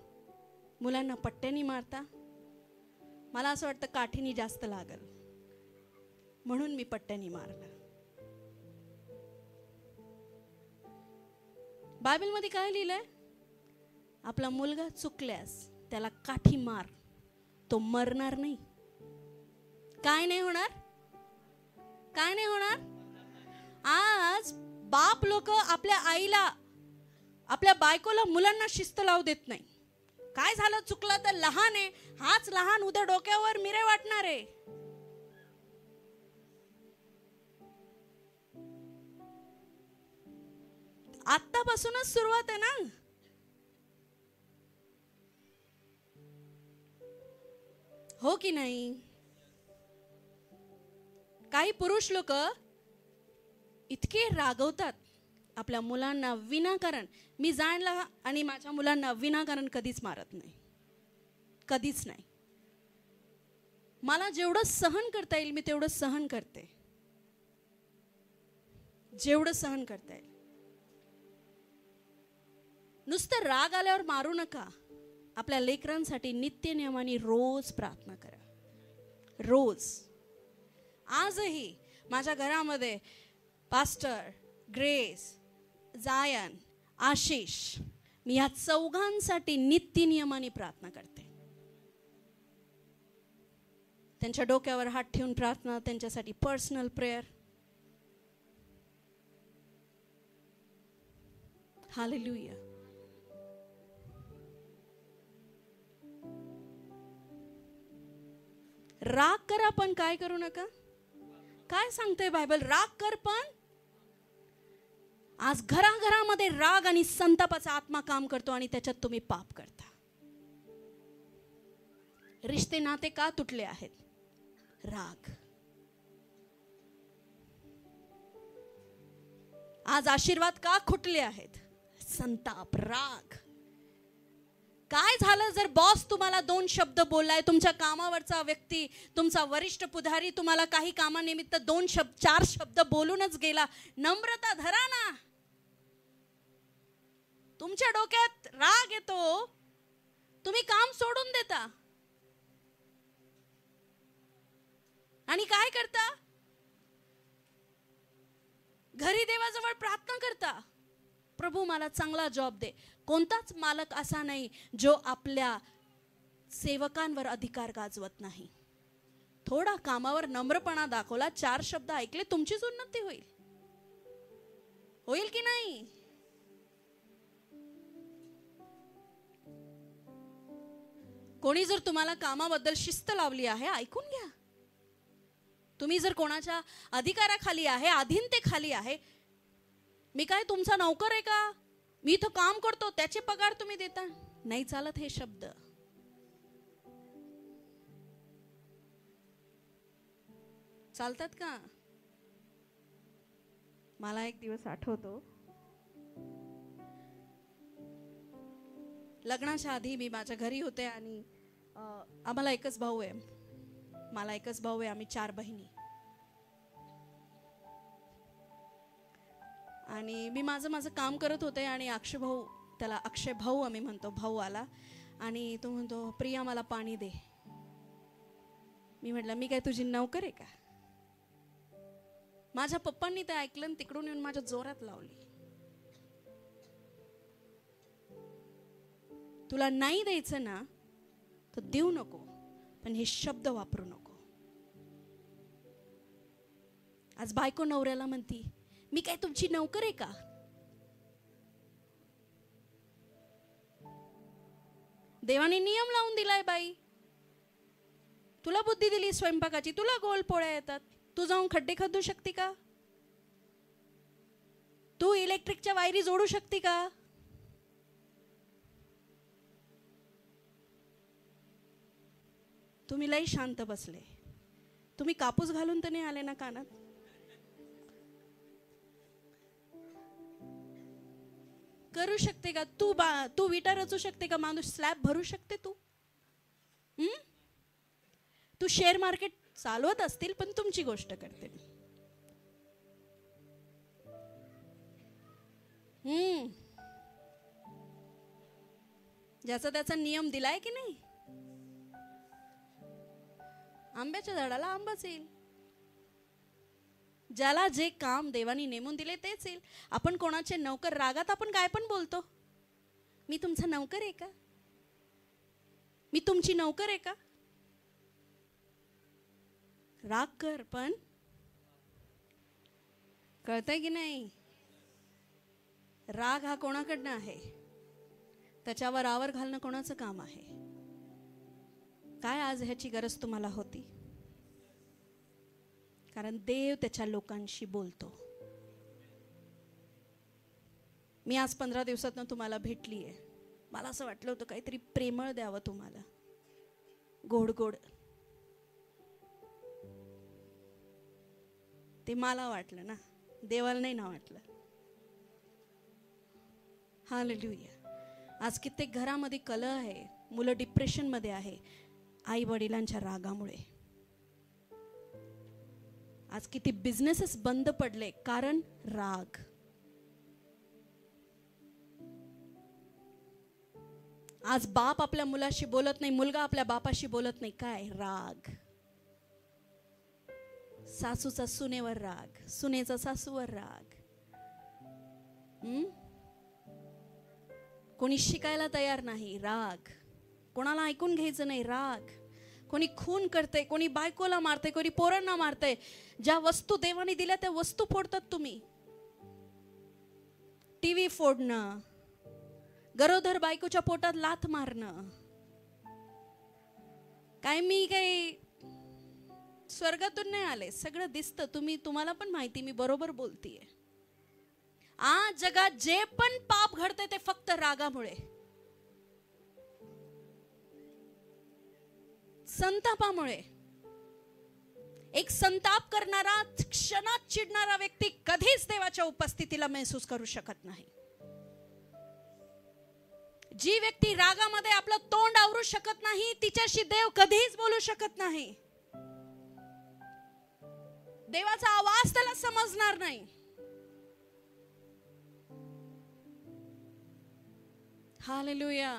मुलांना पट्ट्यानी मारता? मला असं वाटतं काठीनी जास्त लागल, म्हणून मी पट्ट्यानी मारलं. बायबलमध्ये काय लिहिलंय? आपला मुलगा चुकल्यास त्याला काठी मार, तो मरणार नाही. काय नाही होणार? काय नाही होणार? आज बाप लोक आपल्या आईला, आपल्या बायकोला, मुलांना शिस्त लावू देत नाही. काय झालं, चुकला तर लहान आहे, हाच लहान, उद्या डोक्यावर मिरे वाटणार आहे. आत्तापासूनच सुरुवात आहे ना. हो की नाही? काही पुरुष लोक इतके रागवतात आपल्या मुलांना विनाकारण. मी जाणला आणि माझ्या मुलांना विनाकारण कधीच मारत नाही, कधीच नाही. मला जेवढं सहन करता येईल मी तेवढं सहन करते, जेवढं सहन करता येईल. नुसतं राग आल्यावर मारू नका. आपल्या लेकरांसाठी नित्य नियमाने रोज प्रार्थना करा, रोज. आजही माझ्या घरामध्ये पास्टर, ग्रेस, जायन, आशिष, मी या चौघांसाठी नित्य नियमाने प्रार्थना करते. त्यांच्या डोक्यावर हात ठेवून प्रार्थना, त्यांच्यासाठी पर्सनल प्रेयर. हालेलुया. राग करा पण काय करू नका. काय सांगतोय बायबल? राग कर पण. आज घराघरामध्ये राग आणि संतापाचा आत्मा काम करतो आणि त्याच्यात तुम्ही पाप करता. रिश्ते नाते का तुटले आहेत? राग. आज आशीर्वाद का खुटले आहेत? संताप, राग. काय झालं जर बॉस तुम्हाला 2 शब्द बोललाय, तुमच्या कामावरचा व्यक्ती, तुमचा वरिष्ठ पुढारी तुम्हाला काही कामानिमित्त 4 शब्द बोलूनच गेला, नम्रता धरा ना. तुमच्या डोक्यात राग येतो, तुम्ही काम सोडून देता आणि काय करता? घरी देवाजवळ प्रार्थना करता, प्रभू मला चांगला जॉब दे. कोणताच मालक असा नाही जो आपल्या सेवकांवर अधिकार गाजवत नाही. थोडा कामावर नम्रपणा दाखवला, 4 शब्द ऐकले, तुमचीच उन्नती होईल. होईल की नाही? कोणी जर तुम्हाला कामाबद्दल शिस्त लावली आहे, ऐकून घ्या. तुम्ही जर कोणाच्या अधिकाराखाली आहे, अधीनतेखाली आहे, मी काय तुमचा नौकर आहे का? मी इथं काम करतो, त्याचे पगार तुम्ही देता? नाही चालत हे शब्द. चालतात का? मला एक दिवस आठवतो, लग्नाच्या आधी मी माझ्या घरी होते आणि आम्हाला एकच भाऊ आहे. मला एकच भाऊ आहे, आम्ही 4 बहिणी. आणि मी माझं काम करत होते आणि अक्षय भाऊ, त्याला अक्षय भाऊ आम्ही म्हणतो, भाऊ आला आणि तो म्हणतो, प्रिया मला पाणी दे. मी म्हटलं, मी काय तुझी नौकर आहे का? माझ्या पप्पांनी ते ऐकलं आणि तिकडून येऊन माझ्या जोरात लावली. तुला नाही द्यायचं ना तर देऊ नको, पण हे शब्द वापरू नको. आज बायको नवऱ्याला म्हणती, मी काय तुमची नौकर आहे का? देवाने नियम लावून दिलाय, बाई तुला बुद्धी दिली स्वयंपाकाची, तुला गोल पोळ्या येतात, तू जाऊन खड्डे खोदू शकते का? तू इलेक्ट्रिकच्या वायरी जोडू शकते का? तुम्ही लई शांत बसले. तुम्ही कापूस घालून तर नाही आले ना कानात? करू शकते का तू? तू विटा रचू शकते का? माणूस स्लॅब भरू शकते तू? तू शेअर मार्केट चालवत असतील, पण तुमची गोष्ट करते मी. ज्याचा त्याचा नियम दिलाय की नाही. आंब्याच्या झाडाला आंबाच येईल. ज्याला जे काम देवानी नेमून दिले तेच येईल. आपण कोणाचे नौकर, रागात आपण काय पण बोलतो. मी तुमचा नौकर आहे का? मी तुमची नौकर आहे का? राग कर, पण कळतंय की नाही. राग हा कोणाकडनं आहे? त्याच्यावर आवर घालणं कोणाचं काम आहे? काय आज ह्याची गरज तुम्हाला होती? कारण देव त्याच्या लोकांशी बोलतो. मी आज 15 दिवसातनं तुम्हाला भेटली आहे. मला असं वाटलं होतं काहीतरी प्रेमळ द्यावं तुम्हाला, गोड गोड. ते मला वाटलं ना, देवाला नाही ना वाटलं. हालेलुया. आज कित्येक घरामध्ये कलह आहे, मुलं डिप्रेशन मध्ये आहे, आई वडिलांच्या रागामुळे. आज किती बिझनेसेस बंद पडले, कारण राग. आज बाप आपल्या मुलाशी बोलत नाही, मुलगा आपल्या बापाशी बोलत नाही. काय? राग. सासूचा सुनेवर राग, सुनेचा सासूवर राग. कोणी शिकायला तयार नाही, राग. कोणाला ऐकून घ्यायचं नाही, राग. कोणी खून करते, कोणी बायकोला मारते, कोणी पोरांना मारते. ज्या वस्तू देवाने दिल्या त्या वस्तू फोडतात तुम्ही. टीव्ही फोडणं, गरोदर बायकोच्या पोटात लाथ मारणं. काय मी काही स्वर्गातून नाही आले, सगळं दिसतं. तुम्हाला पण माहिती, मी बरोबर बोलतीये. आज जगात जे पण पाप घडते ते फक्त रागामुळे, संतापामुळे. एक संताप करणारा, क्षणात चिडणारा व्यक्ती कधीच देवाच्या उपस्थितीला महसूस करू शकत नाही. जी व्यक्ती रागामध्ये आपलं तोंड आवरू शकत नाही, तिच्याशी देव कधीच बोलू शकत नाही. देवाचा आवाज त्याला समजणार नाही. हालेलुया.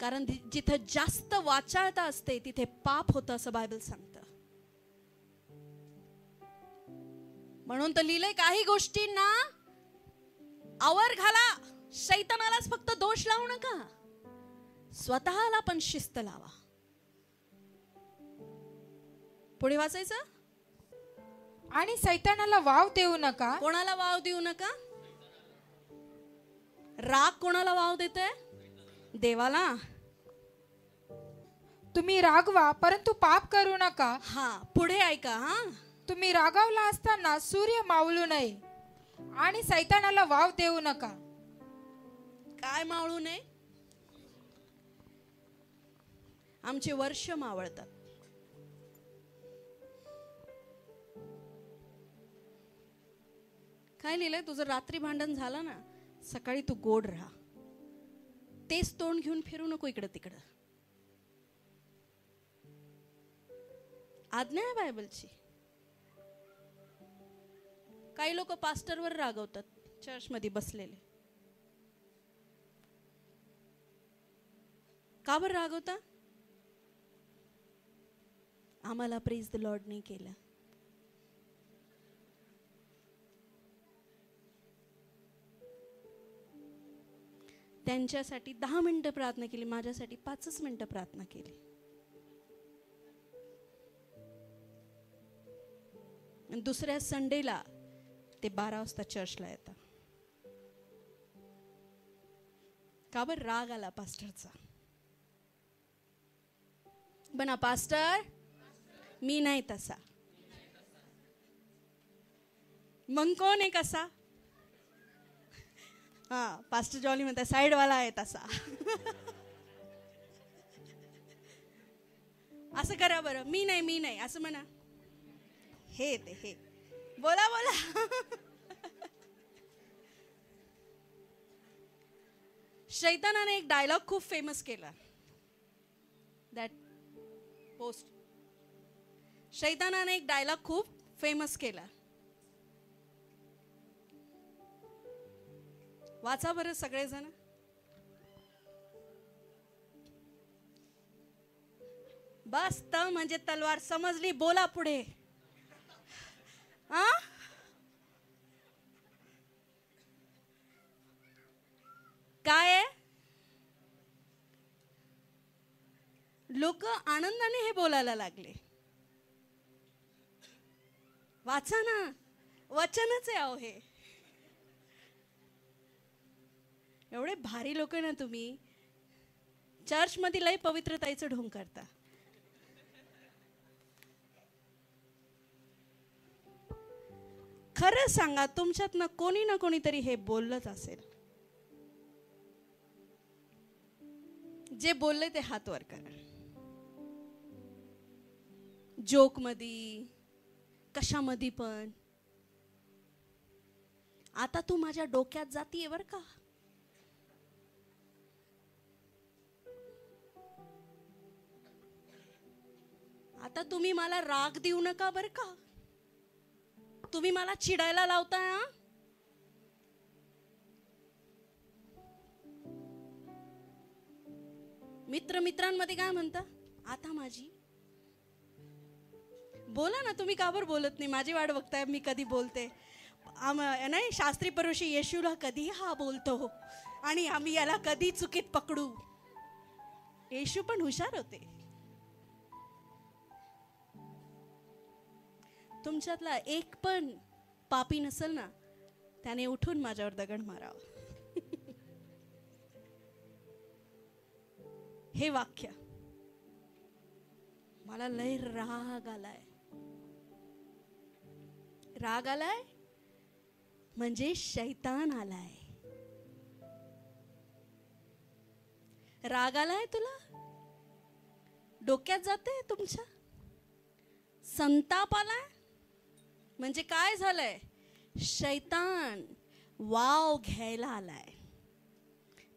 कारण जिथे जास्त वाचाळता असते तिथे पाप होतं, असं बायबल सांगतं. म्हणून तर लिहिलंय, काही गोष्टींना आवर घाला, शैतानालाच फक्त दोष लावू नका, स्वतःला पण शिस्त लावा. पुढे वाचायचं. आणि सैतानाला वाव देऊ नका. कोणाला वाव देऊ नका? राग कोणाला वाव देतोय? देवाला. तुम्ही रागवा परंतु पाप करू नका. हा, पुढे ऐका. हा, तुम्ही रागावला असताना सूर्य मावळू नये आणि सैतानाला वाव देऊ नका. काय मावळू नये? आमचे वर्ष मावळतात. काय लिहिलंय? तुझं रात्री भांडण झालं ना, सकाळी तू गोड राहा. तेच तोंड घेऊन फिरू नको इकडं तिकडं. आज्ञा आहे बायबलची. काही लोक पास्टरवर रागवतात, चर्च मध्ये बसलेले. का बरं रागवता? आम्हाला प्रेज द लॉर्ड नाही केलं. त्यांच्यासाठी 10 मिनिटं प्रार्थना केली, माझ्यासाठी 5 मिनिटं प्रार्थना केली. आणि दुसऱ्या संडेला ते 12 वाजता चर्चला येतात. का बरं? राग आला पास्टरचा. बना पास्टर, मी नाही तसा. मग कोण आहे कसा? हा, पास्टर जॉली म्हणतात साइड वाला आहे तसा. असं करा बरं. मी नाही असं म्हणा. हे ते हे बोला. शैतानाने एक डायलॉग खूप फेमस केला. That post. शैतानाने एक डायलॉग खूप फेमस केला. वाचा बरं सगळेजण. बस त म्हणजे तलवार समजली. बोला पुढे. काय आहे? लोक आनंदाने हे बोलायला लागले. वाचा ना, वचनच आहे अहो हे. एवढे भारी लोक ना तुम्ही. चर्च मध्ये लय पवित्रताईचं ढोंग करता. खरं सांगा, तुमच्यात ना कोणीतरी हे बोललंच असेल. जे बोलले ते हात वर करा. जोक मध्ये, कशामध्ये पण. आता तू माझ्या डोक्यात जातीये बर का. आता तुम्ही मला राग देऊ नका बर का. तुम्ही मला चिडायला लावताय. मित्रांमध्ये काय म्हणता, आता माझी. बोला ना, तुम्ही का बरं बोलत नाही? माझी वाट बघताय मी कधी बोलते. नाही, शास्त्री परुषी येशूला कधी हा बोलतो आणि आम्ही याला कधी चुकीत पकडू. येशू पण हुशार होते. तुमच्यातला एक पण पापी नसेल ना, त्याने उठून माझ्यावर दगड मारावं. हे वाक्य मला लय राग आलाय. राग आलाय म्हणजे शैतान आलाय. राग आलाय तुला, डोक्यात जाते तुमच्या. संताप आलाय म्हणजे काय झालंय? शैतान वाव घ्यायला आलाय.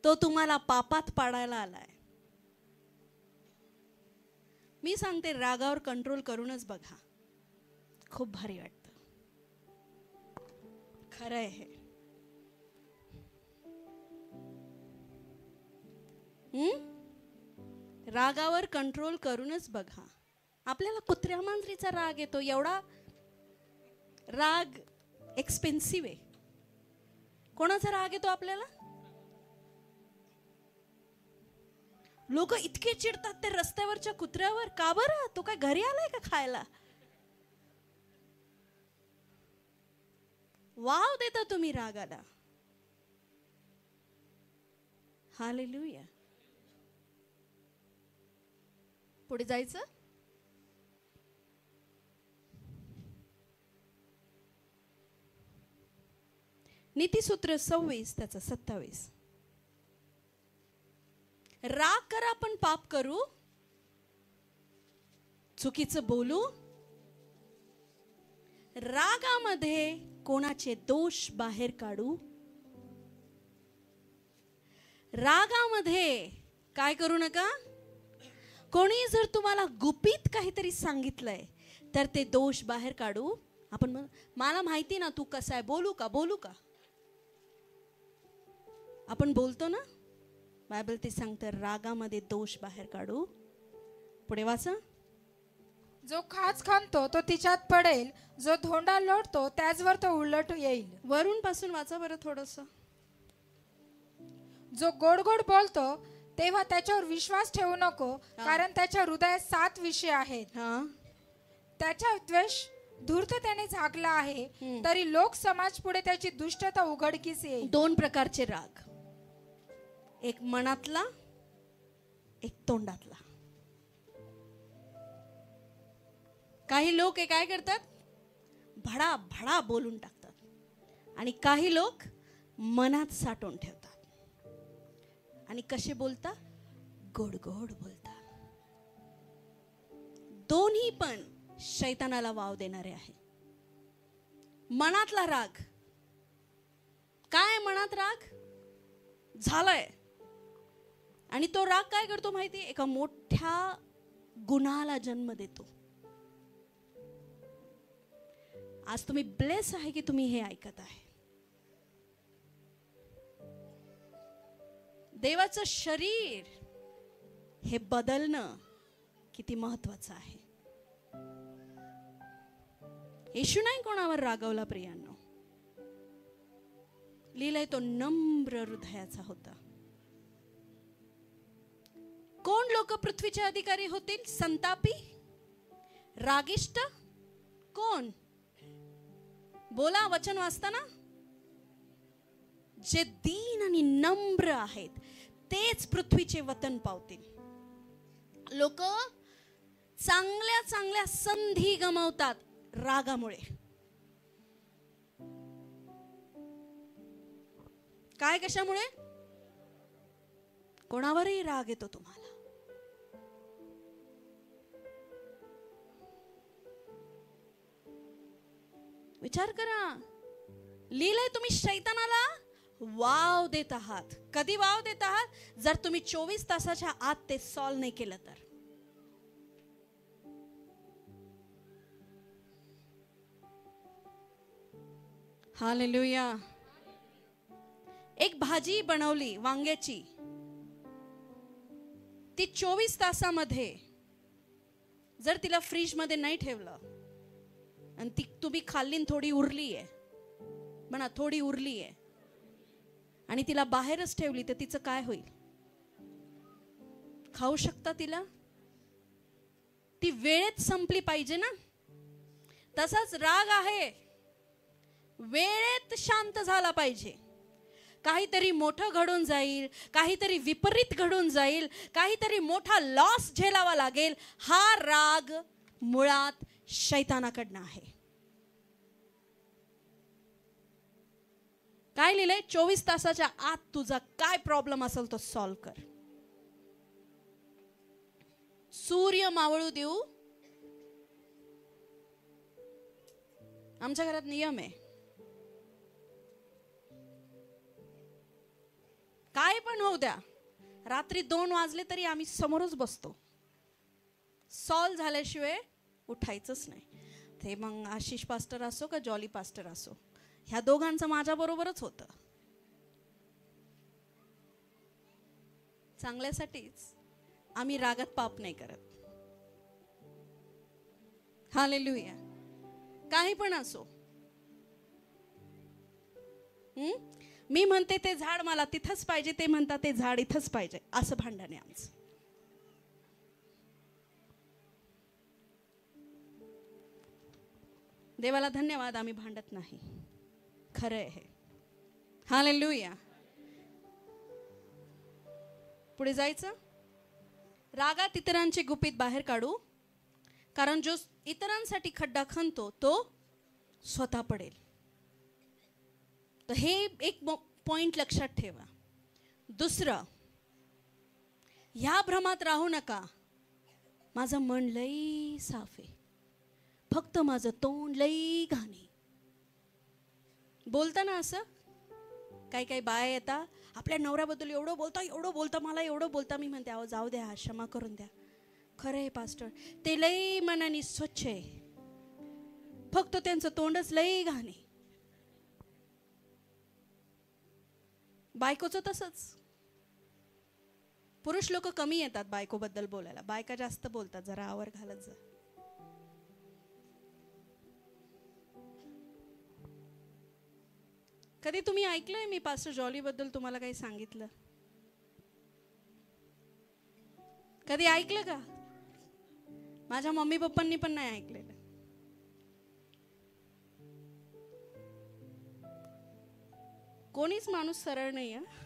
तो तुम्हाला पापात पाडायला आलाय. मी सांगते, रागावर कंट्रोल करूनच बघा, खूप भारी वाटतं. खरं आहे हे. रागावर कंट्रोल करूनच बघा. आपल्याला कुत्र्या मांजरीचा राग येतो. एवढा राग एक्सपेन्सिव्ह आहे. कोणाचा राग येतो आपल्याला? लोक इतके चिडतात ते रस्त्यावरच्या कुत्र्यावर. का बरं? तो काय घरी आलाय का खायला? वाव देता तुम्ही रागाला. हालेलुया. पुढे जायचं. नीतिसूत्र 26 त्याचा 27. राग करा पण पाप करू, चुकीचं बोलू, रागामध्ये कोणाचे दोष बाहेर काढू, रागामध्ये काय करू नका. कोणी जर तुम्हाला गुपित काहीतरी सांगितलंय तर ते दोष बाहेर काढू. आपण मला माहिती ना तू कसा आहे, बोलू का आपण बोलतो ना. बायबल ते सांगतं रागामध्ये दोष बाहेर काढू. पुढे वाचा. जो खाच खांतो तो तिच्यात पडेल, जो धोंडा लोटतो त्याचवर तो उलट येईल. वरून पासून वाचा बरं थोडस. जो गोड गोड बोलतो तेव्हा त्याच्यावर विश्वास ठेवू नको, कारण त्याच्या हृदयात 7 विषय आहेत. त्याच्या द्वेष धूर्ततेने झाकला आहे, तरी लोक समाज पुढे त्याची दुष्टता उघडकीस येईल. 2 प्रकारचे राग, एक मनातला, एक तोंडातला. काही लोक हे काय करतात, भडा भडा बोलून टाकतात, आणि काही लोक मनात साठवून ठेवतात. आणि कसे बोलता, गोड गोड बोलता. दोन्ही पण शैतानाला वाव देणारे आहे. मनातला राग काय, मनात राग झालाय आणि तो राग काय करतो माहिती, एका मोठ्या गुन्हाला जन्म देतो. आज तुम्ही ब्लेस आहे की तुम्ही हे ऐकत आहे. देवाचं शरीर हे बदलणं किती महत्वाचं आहे. येशू नाही कोणावर रागवला प्रियांनो. लिहिलंय तो नम्र हृदयाचा होता. कोण लोक पृथ्वीचे अधिकारी होतील? संतापी, रागिष्ट, कोण? बोला, वचन वाचताना. जे दीन आणि नम्र आहेत तेच पृथ्वीचे वतन पावतील. लोक चांगल्या चांगल्या संधी गमावतात रागामुळे. काय, कशामुळे? कोणावरही राग येतो तुम्हाला. विचार करा. लिहिलंय तुम्ही शैतानाला वाव देत आहात. कधी वाव देत आहात? जर तुम्ही 24 तासाच्या आत ते सॉल्व नाही केलं तर. हालेलुया. एक भाजी बनवली वांग्याची, ती 24 तासामध्ये जर तिला फ्रीज मध्ये नाही ठेवलं आणि ती तुम्ही खाल्ली, थोडी उरली आहे म्हणा, थोडी उरली आहे आणि तिला बाहेरच ठेवली तर तिचं काय होईल? खाऊ शकता तिला? ती वेळेत संपली पाहिजे ना. तसाच राग आहे, वेळेत शांत झाला पाहिजे. काहीतरी मोठं घडून जाईल, काहीतरी विपरीत घडून जाईल, काहीतरी मोठा लॉस झेलावा लागेल. हा राग मुळात शैतानाकडनं आहे. काय लिहिलंय? 24 तासाच्या आत तुझा काय प्रॉब्लेम असेल तो सॉल्व कर. सूर्य मावळू देऊ. आमच्या घरात नियम आहे, काय पण होऊ द्या, रात्री 2 वाजले तरी आम्ही समोरच बसतो. सॉल्व झाल्याशिवाय उठायचंच नाही. ते मग आशिष पास्टर असो का जॉली पास्टर असो, ह्या दोघांचं माझ्या बरोबरच होतं. चांगल्यासाठीच आम्ही रागात पाप नाही करत. हालेलुया. काही पण असो. मी म्हणते ते झाड मला तिथंच पाहिजे, ते म्हणतात ते झाड इथंच पाहिजे, असं भांडण आहे आमचं. देवाला धन्यवाद, आम्ही भांडत नाही. खरं आहे. हालेलुया. पुढे जायचं. रागात इतरांची गुपित बाहेर काढू, कारण जो इतरांसाठी खड्डा खणतो तो स्वतः पडेल. तर हे एक पॉइंट लक्षात ठेवा. दुसरं, ह्या भ्रमात राहू नका. माझं मन लई साफ आहे, फक्त माझं तोंड लई घाणे. बोलताना असं काही काही बाया येतात, आपल्या नवऱ्याबद्दल एवढं बोलता, मला एवढं बोलता. मी म्हणते, अहो जाऊ द्या, क्षमा करून द्या. खरं आहे पास्टर, ते लई मनाने स्वच्छ आहे, फक्त त्यांचं तोंडच लई घाणे. बायकोचं तसंच. पुरुष लोक कमी येतात बायकोबद्दल बोलायला, बायका जास्त बोलतात. जरा आवर घालत जा. कधी तुम्ही ऐकलंय मी पास्टर जॉली बद्दल तुम्हाला काही सांगितलं? कधी ऐकलं का? माझ्या मम्मी पप्पांनी पण नाही ऐकलेलं. कोणीच माणूस सरळ नाही आहे.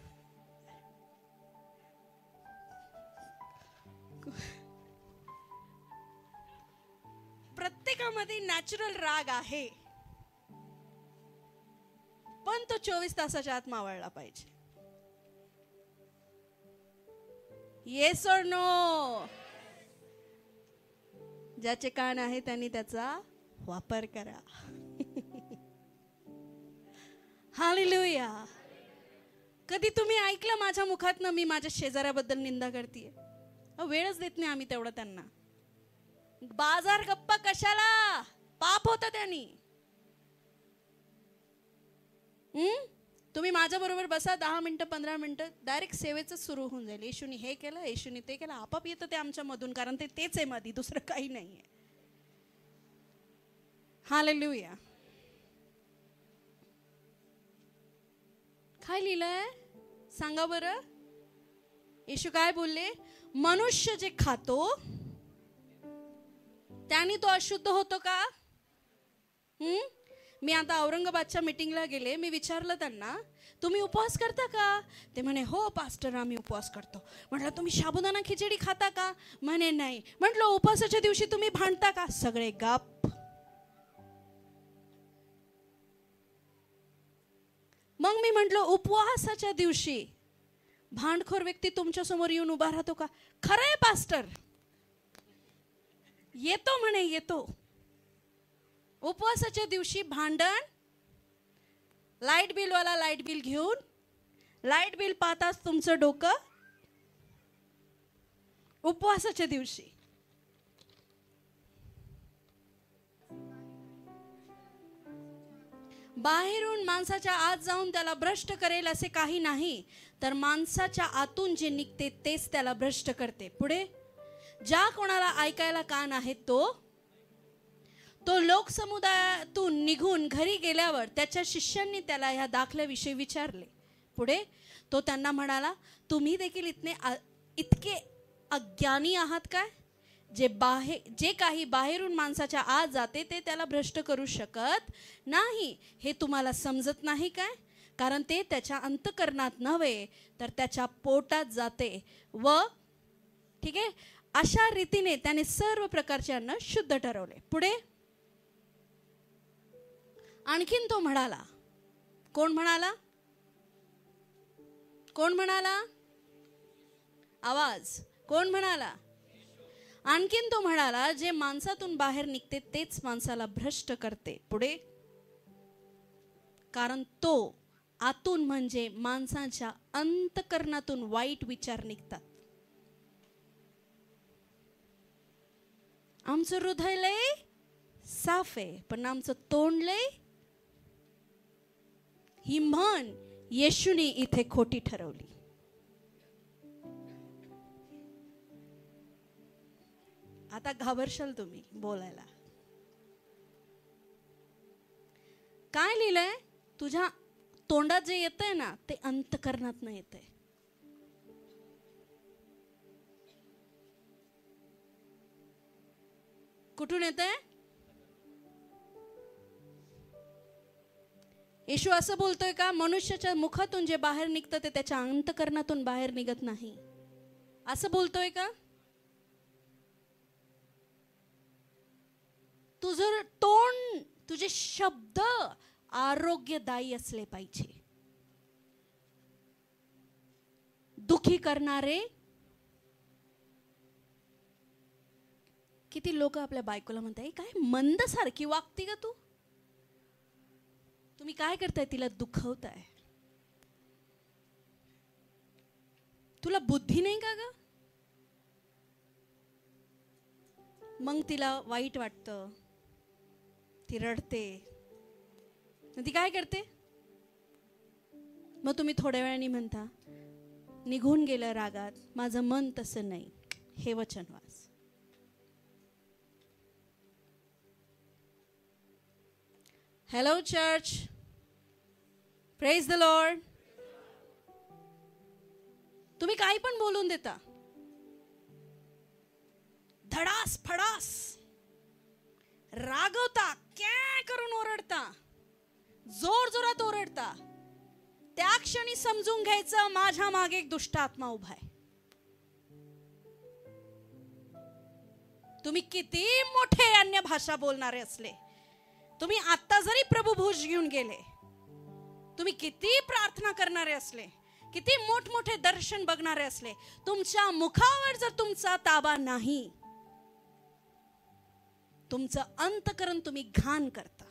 प्रत्येकामध्ये नॅचरल राग आहे, पण तो 24 तासाच्या आत मावळला पाहिजे. येस और नो? ज्याचे कान आहे त्यांनी त्याचा वापर करा. हालेलुया. कधी तुम्ही ऐकलं माझ्या मुखातनं मी माझ्या शेजाऱ्याबद्दल निंदा करतेय? वेळच देत नाही आम्ही तेवढं त्यांना. बाजार गप्पा कशाला? पाप होतं त्यांनी. तुम्ही माझ्या बरोबर बसा 10 मिनिटं 15 मिनिटं, डायरेक्ट सेवेचं सुरू होऊन जाईल. येशूनी हे केलं, येशूनी ते केलं, आपाप येतं ते आमच्या मधून, कारण ते तेच आहे मध्ये, दुसरं काही नाहीये. हालेलुया. काय लिहिलंय सांगा बरं? येशू काय बोलले? मनुष्य जे खातो त्याने तो अशुद्ध होतो का? मी आता औरंगाबादच्या मीटिंगला गेले, मी विचारलं त्यांना, तुम्ही उपवास करता का? ते म्हणे हो पास्टर आम्ही उपवास करतो. म्हटलं तुम्ही साबुदाणा खिचडी खाता का? म्हणे नाही. म्हटलं उपवासाच्या दिवशी तुम्ही भांडता का? सगळे गप. मग मी म्हटलं उपवासाच्या दिवशी भांडखोर व्यक्ती तुमच्या समोर येऊन उभा राहतो का? खरंय पास्टर. येतो म्हणे, येतो. उपवासाच्या दिवशी भांडण, लाईट बिल वाला लाईट बिल घेऊन, लाईट बिल पाहताच तुमचं डोकं. उपवासाच्या दिवशी बाहेरून माणसाच्या आत जाऊन त्याला भ्रष्ट करेल असे काही नाही, तर माणसाच्या आतून जे निघते तेच त्याला भ्रष्ट करते. पुढे, ज्या कोणाला ऐकायला कान आहेत तो लोकसमुदायातून निघून घरी गेल्यावर त्याच्या शिष्यांनी त्याला ह्या दाखल्याविषयी विचारले. पुढे तो त्यांना म्हणाला, तुम्ही देखील इतके अज्ञानी आहात काय? जे काही बाहेरून माणसाच्या आत जाते ते त्याला भ्रष्ट करू शकत नाही, हे तुम्हाला समजत नाही काय? कारण ते त्याच्या अंतःकरणात नव्हे तर त्याच्या पोटात जाते व ठीक आहे, अशा रीतीने त्याने सर्व प्रकारचे अन्न शुद्ध ठरवले. पुढे आणखीन तो म्हणाला, कोण म्हणाला? कोण म्हणाला? आवाज, कोण म्हणाला? आणखीन तो म्हणाला, जे माणसातून बाहेर निघते तेच माणसाला भ्रष्ट करते. पुढे, कारण तो आतून म्हणजे माणसाच्या अंतःकरणातून वाईट विचार निघतात. आमचं हृदय लय साफ आहे, पण आमचं तोंड लय. ही म्हण येशूने इथे खोटी ठरवली. आता घाबरशाल तुम्ही बोलायला. काय लिहिलंय? तुझ्या तोंडात जे येतंय ना ते अंतःकरणात न येतंय. कुठून येतंय? येशू असं बोलतोय का मनुष्याच्या मुखातून जे बाहेर निघतं ते त्याच्या अंतःकरणातून बाहेर निघत नाही, असं बोलतोय का? तुझं तोंड, तुझे शब्द आरोग्यदायी असले पाहिजे. दुखी करणारे. किती लोक आपल्या बायकोला म्हणताय, काय मंद सारखी वागते का तू? तुम्ही काय करताय? तिला दुखवताय. तुला बुद्धी नाही का ग? मग तिला वाईट वाटतं, ती रडते, ती काय करते? मग तुम्ही थोड्या वेळाने म्हणता, निघून गेलं रागात, माझं मन तसं नाही. हे वचन वाच. Hello church, praise the Lord. तुम्ही काही पण बोलून देता, धडास फडास रागवता, क्या करून ओरडता, जोर जोरात ओरडता. त्या क्षणी समजून घ्यायचं माझ्या मागे एक दुष्ट आत्मा उभा आहे. तुम्ही किती मोठे अन्य भाषा बोलणारे असले, तुम्ही आता जरी प्रभू भोज घेऊन गेले, तुम्ही किती प्रार्थना करणारे असले, किती मोठमोठे दर्शन बघणारे असले, तुमच्या मुखावर जर तुमचा ताबा नाही, तुमचं अंतःकरण तुम्ही घाण करता.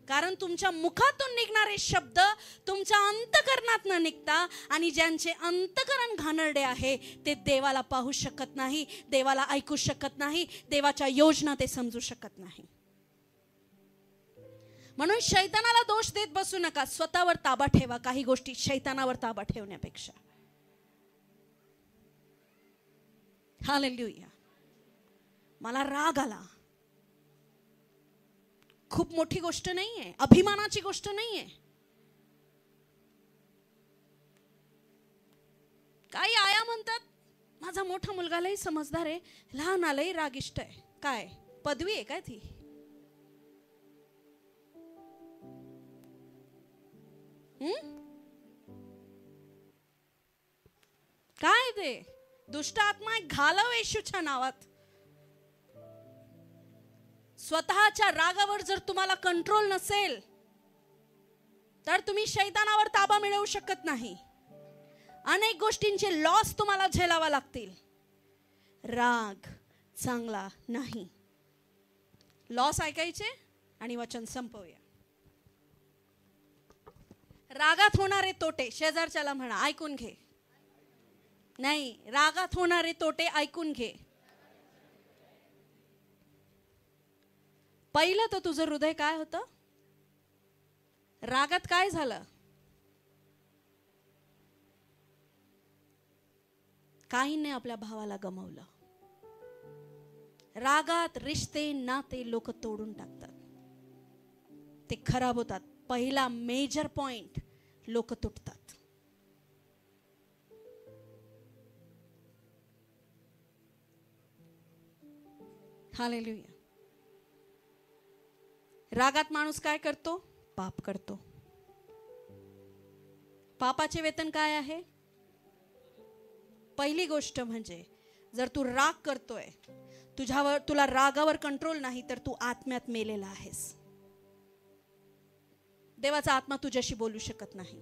कारण तुमच्या मुखातून निघणारे शब्द तुमच्या अंतकरणात न निघता, आणि ज्यांचे अंतकरण घाणेरडे आहे ते देवाला पाहू शकत नाही, देवाला ऐकू शकत नाही, देवाच्या योजना ते समजू शकत नाही. म्हणून शैतानाला दोष देत बसू नका, स्वतःवर ताबा ठेवा. काही गोष्टी शैतानावर ताबा ठेवण्यापेक्षा. हालेलुया. मला राग आला, खूप मोठी गोष्ट नाहीये, अभिमानाची गोष्ट नाहीये. काही आया म्हणतात माझा मोठा मुलगा लई समजदार आहे, लहान आलंय रागिष्ट आहे. काय पदवी आहे काय ती? काय ते दुष्ट आत्मा घालव येशूच्या नावात. स्वतःच्या रागावर जर तुम्हाला कंट्रोल नसेल तर तुम्ही शैतानावर ताबा मिळवू शकत नाही. अनेक गोष्टींचे लॉस तुम्हाला झेलावा लागतील. राग चांगला नाही. लॉस ऐकायचे आणि वचन संपवूया. रागात होणारे तोटे, शेजारच्याला म्हणा ऐकून घे. नाही, रागात होणारे तोटे ऐकून घे. पहिलं तर तुझं हृदय काय होतं? रागात काय झालं? काहींनी आपल्या भावाला गमावलं. रागात रिश्ते नाते लोक तोडून टाकतात, ते खराब होतात. पहिला मेजर पॉइंट, लोक तुटतात. हालेलुया. रागात माणूस काय करतो? पाप करतो. पापाचे वेतन काय आहे? पहिली गोष्ट म्हणजे जर तू राग करतोय, तुला रागावर कंट्रोल नाही तर तू आत्म्यात मेलेला आहेस. देवाचा आत्मा तुझ्याशी बोलू शकत नाही.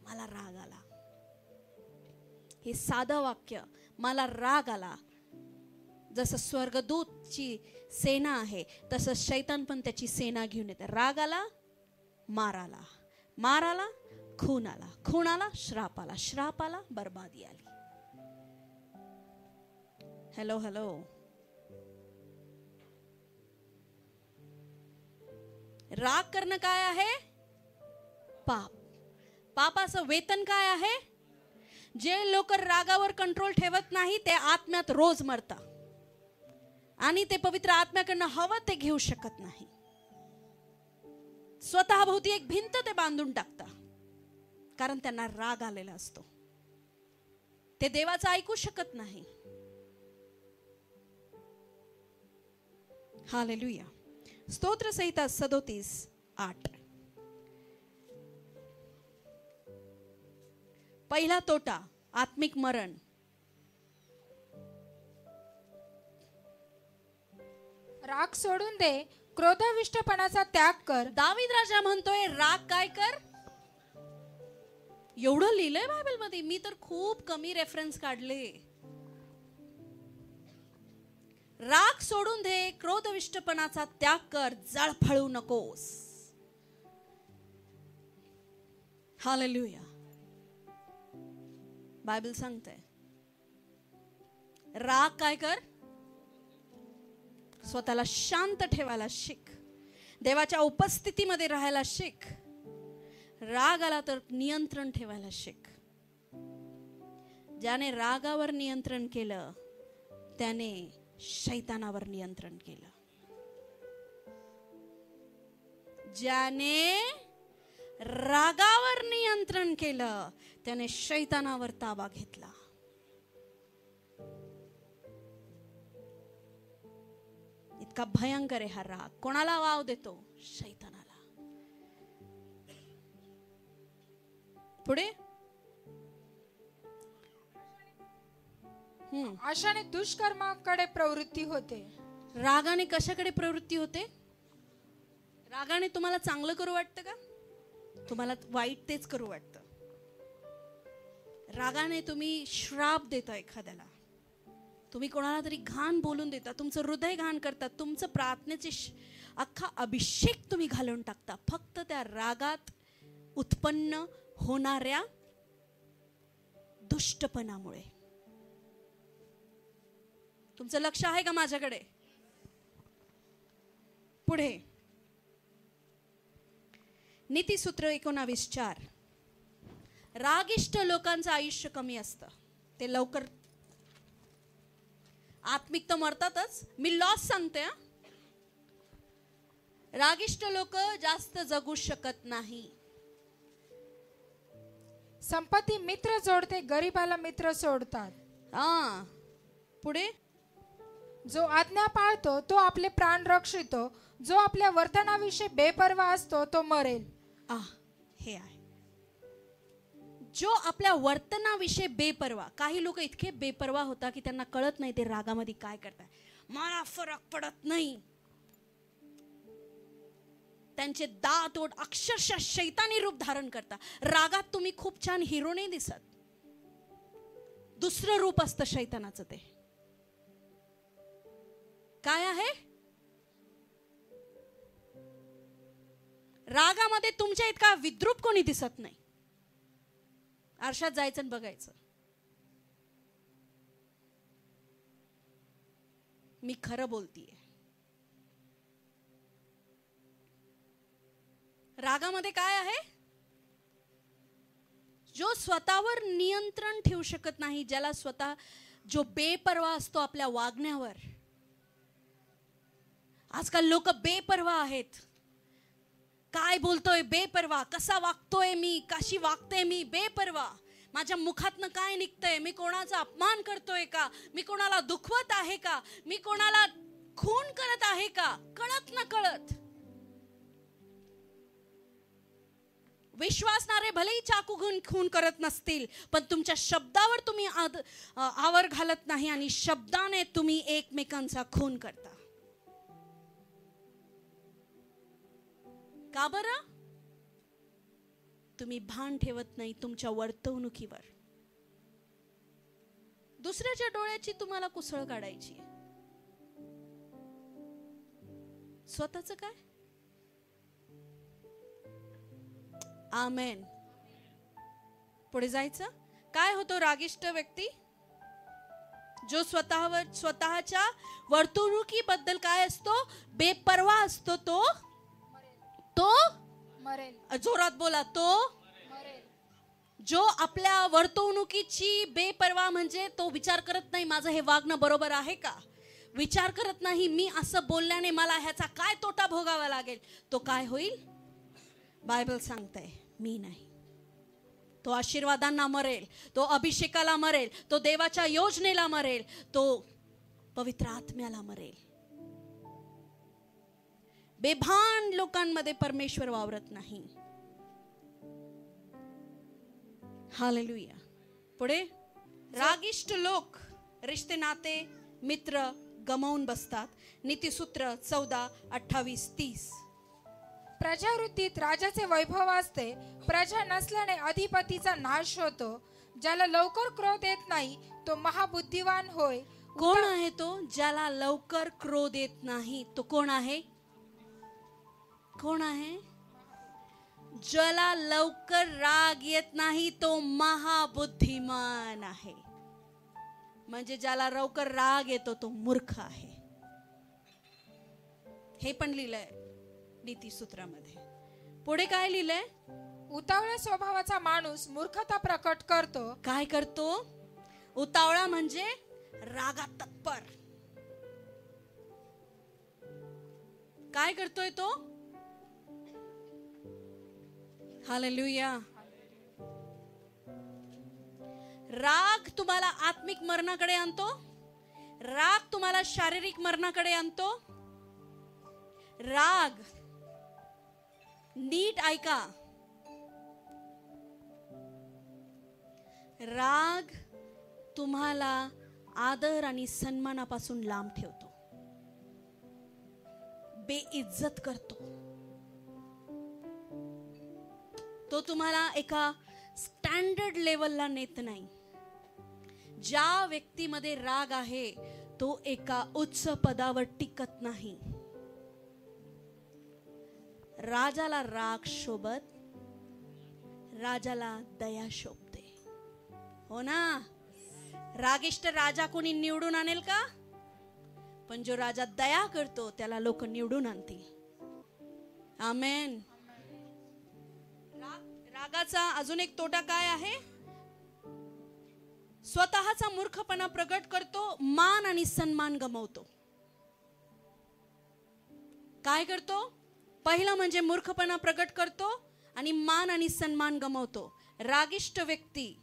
मला राग आला, हे साधं वाक्य, मला राग आला. जसं स्वर्गदूतची सेना आहे तसं शैतान पण त्याची सेना घेऊन येते. राग आला, मार आला, मार आला, खून आला, खून आला, श्राप आला, श्राप आला, बर्बादी आली. Hello hello. राग करणं काय आहे? पाप. पापाचं वेतन काय आहे? जे लोक रागावर कंट्रोल ठेवत नाही ते आत्म्यात रोज मरतात आणि ते पवित्र आत्म्याकडनं हवं ते घेऊ शकत नाही. स्वतःभोवती एक भिंत ते बांधून टाकता, कारण त्यांना राग आलेला असतो. ते देवाचं ऐकू शकत नाही. हालेलुया. स्तोत्र संहिता 37:8. पहिला तोटा, आत्मिक मरण. राग सोडून दे, क्रोधाविष्टपणाचा त्याग कर. दावीद राजा म्हणतोय राग काय कर. एवढं लिहिलंय बायबल मध्ये, मी तर खूप कमी रेफरन्स काढले. राग सोडून दे, क्रोधविष्टपणाचा त्याग कर, जळफळू नकोस. हालेलुया. बायबल सांगते राग काय कर. स्वतःला शांत ठेवायला शिक, देवाच्या उपस्थितीमध्ये राहायला शिक. राग आला तर नियंत्रण ठेवायला शिक. ज्याने रागावर नियंत्रण केलं त्याने शैतानावर नियंत्रण केलं. ज्याने रागावर नियंत्रण केलं त्याने शैतानावर ताबा घेतला. इतका भयंकर आहे हा राग. कोणाला वाव देतो? शैतानाला. पुढे आशाने दुष्कर्माकडे प्रवृत्ती होते. रागाने कशाकडे प्रवृत्ती होते? रागाने तुम्हाला चांगलं करू वाटतं का? तुम्हाला वाईट तेच करू वाटतं. रागाने तुम्ही श्राप देता एखाद्याला, तुम्ही कोणाला तरी घाण बोलून देता, तुमचं हृदय घाण करता, तुमचं प्रार्थनेचे अख्खा अभिषेक तुम्ही घालून टाकता फक्त त्या रागात उत्पन्न होणाऱ्या दुष्टपणामुळे. तुमचं लक्ष आहे का माझ्याकडे? पुढे नीतिसूत्र 19:4. रागिष्ट लोकांचं आयुष्य कमी असतं, ते लवकर आत्मिक तर मरतातच. मी लॉस सांगते हा. रागिष्ट लोक जास्त जगू शकत नाही. संपत्ती मित्र जोडते, गरीबाला मित्र सोडतात. हा, पुढे जो आज्ञा पाळतो तो आपले प्राण रक्षितो, जो आपल्या वर्तनाविषयी बेपर्वा असतो तो मरेल. हे आहे, जो आपल्या वर्तनाविषयी बेपर्वा. काही लोक इतके बेपर्वा होता की त्यांना कळत नाही ते रागामध्ये काय करताय. मला फरक पडत नाही. त्यांचे दात ओठ अक्षरशः शैतानी रूप धारण करता. रागात तुम्ही खूप छान हिरो नाही दिसत, दुसरं रूप असतं शैतानाचं. ते काय आहे? रागामध्ये तुमच्या इतका विद्रूप कोणी दिसत नाही. आरशात जायचं आणि बघायचं, मी खरं बोलतीये. रागामध्ये काय आहे? जो स्वतःवर नियंत्रण ठेवू शकत नाही, ज्याला स्वतः, जो बेपर्वा असतो आपल्या वागण्यावर. आजकाल लोक बेपर्वा आहेत. काय बोलतोय बेपर्वा, कसा वागतोय मी, कशी वागते मी बेपर्वा. माझ्या मुखातनं काय निघतंय, मी कोणाचा अपमान करतोय का, मी कोणाला दुखवत आहे का, मी कोणाला खून करत आहे का, कळत न कळत. विश्वासणारे भलेही चाकू घेऊन खून करत नसतील, पण तुमच्या शब्दावर तुम्ही आवर घालत नाही आणि शब्दाने तुम्ही एकमेकांचा खून करता. का बरं? तुम्ही भान ठेवत नाही तुमच्या वर्तवणुकीवर. दुसऱ्याच्या डोळ्याची तुम्हाला कुसळ काढायची, स्वतःच काय? आमेन. पुढे जायचं. काय होतो रागिष्ट व्यक्ती? जो स्वतःच्या वर्तणुकीबद्दल काय असतो? बेपर्वा असतो. तो मरेल. जोरात बोला, तो मरेल. जो आपल्या वर्तवणुकीची बेपर्वा म्हणजे तो विचार करत नाही माझं हे वागणं बरोबर आहे का, विचार करत नाही मी असं बोलल्याने मला ह्याचा काय तोटा भोगावा लागेल, तो काय होईल? बायबल सांगतंय मी नाही. तो आशीर्वादांना मरेल, तो अभिषेकाला मरेल, तो देवाच्या योजनेला मरेल, तो पवित्र आत्म्याला मरेल. बेभान लोकांमध्ये परमेश्वर वावरत नाही. हालेलुया. पुढे रागिष्ट लोक रिश्ते नाते मित्र गमावून बसतात. नीतिसूत्र 14:28-30. प्रजावृत्तीत राजाचे वैभव असते, प्रजा नसल्याने अधिपतीचा नाश होतो. ज्याला लवकर क्रोध येत नाही तो महाबुद्धिवान होय. कोण आहे तो ज्याला लवकर क्रोध येत नाही? तो कोण आहे? कोण आहे? ज्याला लवकर राग येत नाही तो महाबुद्धिमान आहे. म्हणजे ज्याला लवकर राग येतो तो मूर्ख आहे. हे पण लिहिलंय नीतिसूत्रामध्ये. पुढे काय लिहिलंय? उतावळ्या स्वभावाचा माणूस मूर्खता प्रकट करतो. काय करतो? उतावळा म्हणजे रागात तत्पर. काय करतोय तो? हालेलुया. राग तुम्हाला आत्मिक मरणाकडे आणतो, राग तुम्हाला शारीरिक मरणाकडे आणतो. राग, नीट ऐका, राग तुम्हाला आदर आणि सन्मानापासून लांब ठेवतो, बेइज्जत करतो. तो तुम्हाला एका स्टँडर्ड लेवलला नेत नाही. ज्या व्यक्तीमध्ये राग आहे तो एका उच्च पदावर टिकत नाही. राजाला राग शोभत, राजाला दया शोभते. हो ना. रागिष्ट राजा कोणी निवडून आणेल का? पण जो राजा दया करतो त्याला लोक निवडून आणतील. आमेन. रागाचा अजून एक तोटा काय आहे? स्वतःचा मूर्खपणा प्रगट करतो, मान आणि सन्मान गमावतो. काय करतो? पहिला म्हणजे मूर्खपणा प्रगट करतो आणि मान आणि सन्मान गमावतो. रागिष्ट व्यक्ती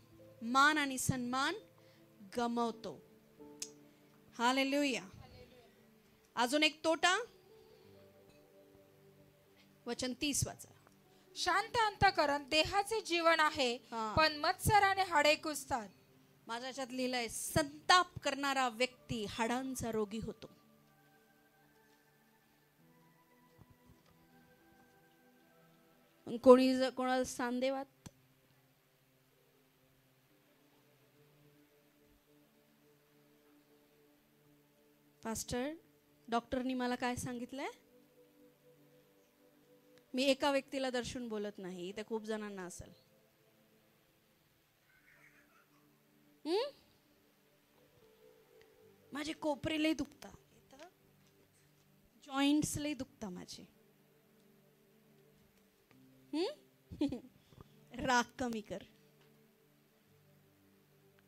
मान आणि सन्मान गमावतो. हालेलुया. अजून एक तोटा, वचन 30 वाचा. शांत अंतःकरण देहाचे जीवन आहे, हा. पण मत्सराने हाडे कुजतात. माझ्या याच्यात लिहिलंय, संताप करणारा व्यक्ती हाडांचा रोगी होतो. कोणाला सांदेवात, पास्टर डॉक्टरनी मला काय सांगितलंय? मी एका व्यक्तीला दर्शून बोलत नाही, इथे खूप जणांना असेल. माझे कोपरे लय दुखता, जॉईंट्स लय दुखता माझे. राग कमी कर.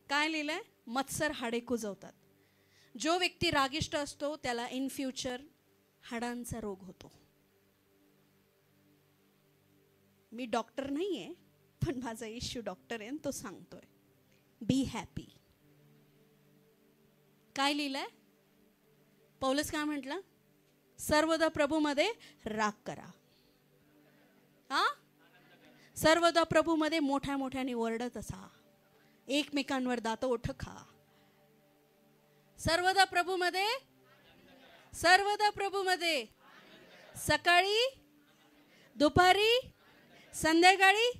काय लिहिलंय? मत्सर हाडे कुजवतात. जो व्यक्ती रागिष्ट असतो त्याला इन फ्युचर हाडांचा रोग होतो. मी डॉक्टर नाहीये, पण माझा इश्यू डॉक्टर आहे, तो सांगतोय बी हॅपी. काय लिहिलंय? पौलुस काय म्हटलं? सर्वदा प्रभूमध्ये राग करा. हा, सर्वदा प्रभूमध्ये मोठ्या मोठ्याने ओरडत असा, एकमेकांवर दात ओठ खा. सर्वदा प्रभूमध्ये, सर्वदा प्रभूमध्ये, सकाळी, दुपारी, संध्याकाळी.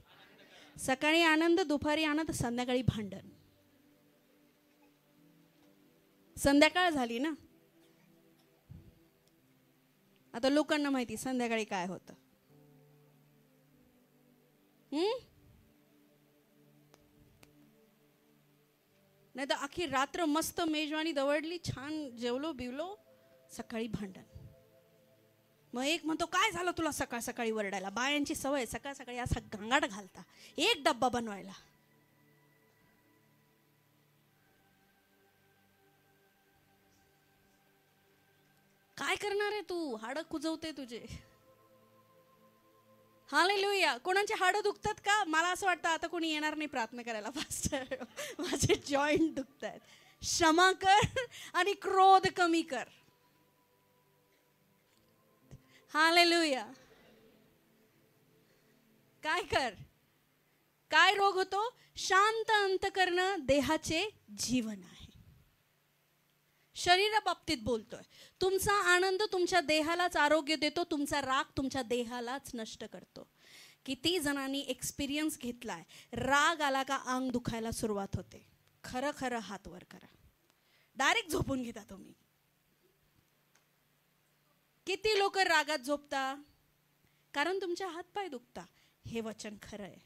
सकाळी आनंद, दुपारी आनंद, संध्याकाळी भांडण. संध्याकाळ झाली ना. आता लोकांना माहिती संध्याकाळी काय होतं. नाही तर अख्खी रात्र मस्त मेजवानी दवडली, छान जेवलो बिवलो, सकाळी भांडण. मग एक म्हणतो काय झालं तुला सकाळ सकाळी वरडायला? बायांची सवय सकाळ सकाळी असा गांगाट घालता, एक डब्बा बनवायला. काय करणार आहे तू? हाड कुजवते तुझे. हालेलुया. कोणाचे हाड दुखतात का? मला असं वाटतं आता कोणी येणार नाही प्रार्थना करायला. पास्टर माझे जॉईंट दुखतात. क्षमा कर आणि क्रोध कमी कर. हालेलुया. काय कर? काय रोग होतो? शांत अंतःकरण देहाचे जीवन आहे. शरीराबाबतीत बोलतोय. तुमचा आनंद तुमच्या देहालाच आरोग्य देतो, तुमचा राग तुमच्या देहालाच नष्ट करतो. किती जणांनी एक्सपिरियन्स घेतलाय, राग आला का अंग दुखायला सुरुवात होते. खरं खरं हात वर करा. डायरेक्ट झोपून घेता तुम्ही. किती लोक रागात झोपता? कारण तुमच्या हातपाय दुखता. हे वचन खरं आहे.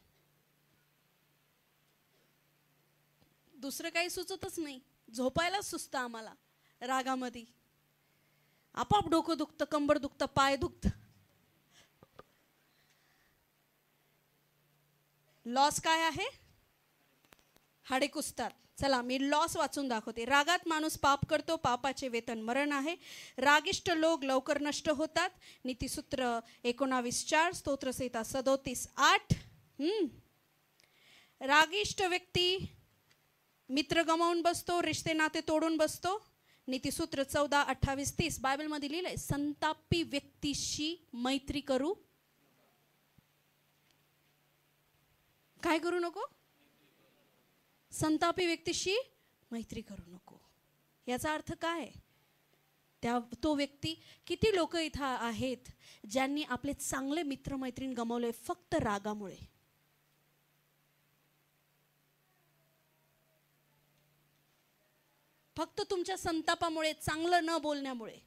दुसरं काही सुचतच नाही. झोपायलाच सुचतं आम्हाला रागामध्ये. आपाप डोकं दुखतं, कंबर दुखतं, पाय दुखतं. लॉस काय आहे? हाडे कुजतात. चला मी लॉस वाचून दाखवते. रागात माणूस पाप करतो, पापाचे वेतन मरण आहे. रागिष्ट लोक लवकर नष्ट होतात. नीतिसूत्र 19:4, स्तोत्रसंहिता 37:8. रागिष्ट व्यक्ती मित्र गमावून बसतो, रिश्ते नाते तोडून बसतो. नीतिसूत्र 14:28-30 बायबलमध्ये लिहिलंय, संतापी व्यक्तीशी मैत्री करू. काय करू नको? संतापी व्यक्तीशी मैत्री करू नको. याचा अर्थ काय? तो व्यक्ती, किती लोक इथं आहेत ज्यांनी आपले चांगले मित्रमैत्रीण गमावले फक्त रागामुळे. फक्त तुमच्या संतापामुळे, चांगलं न बोलण्यामुळे.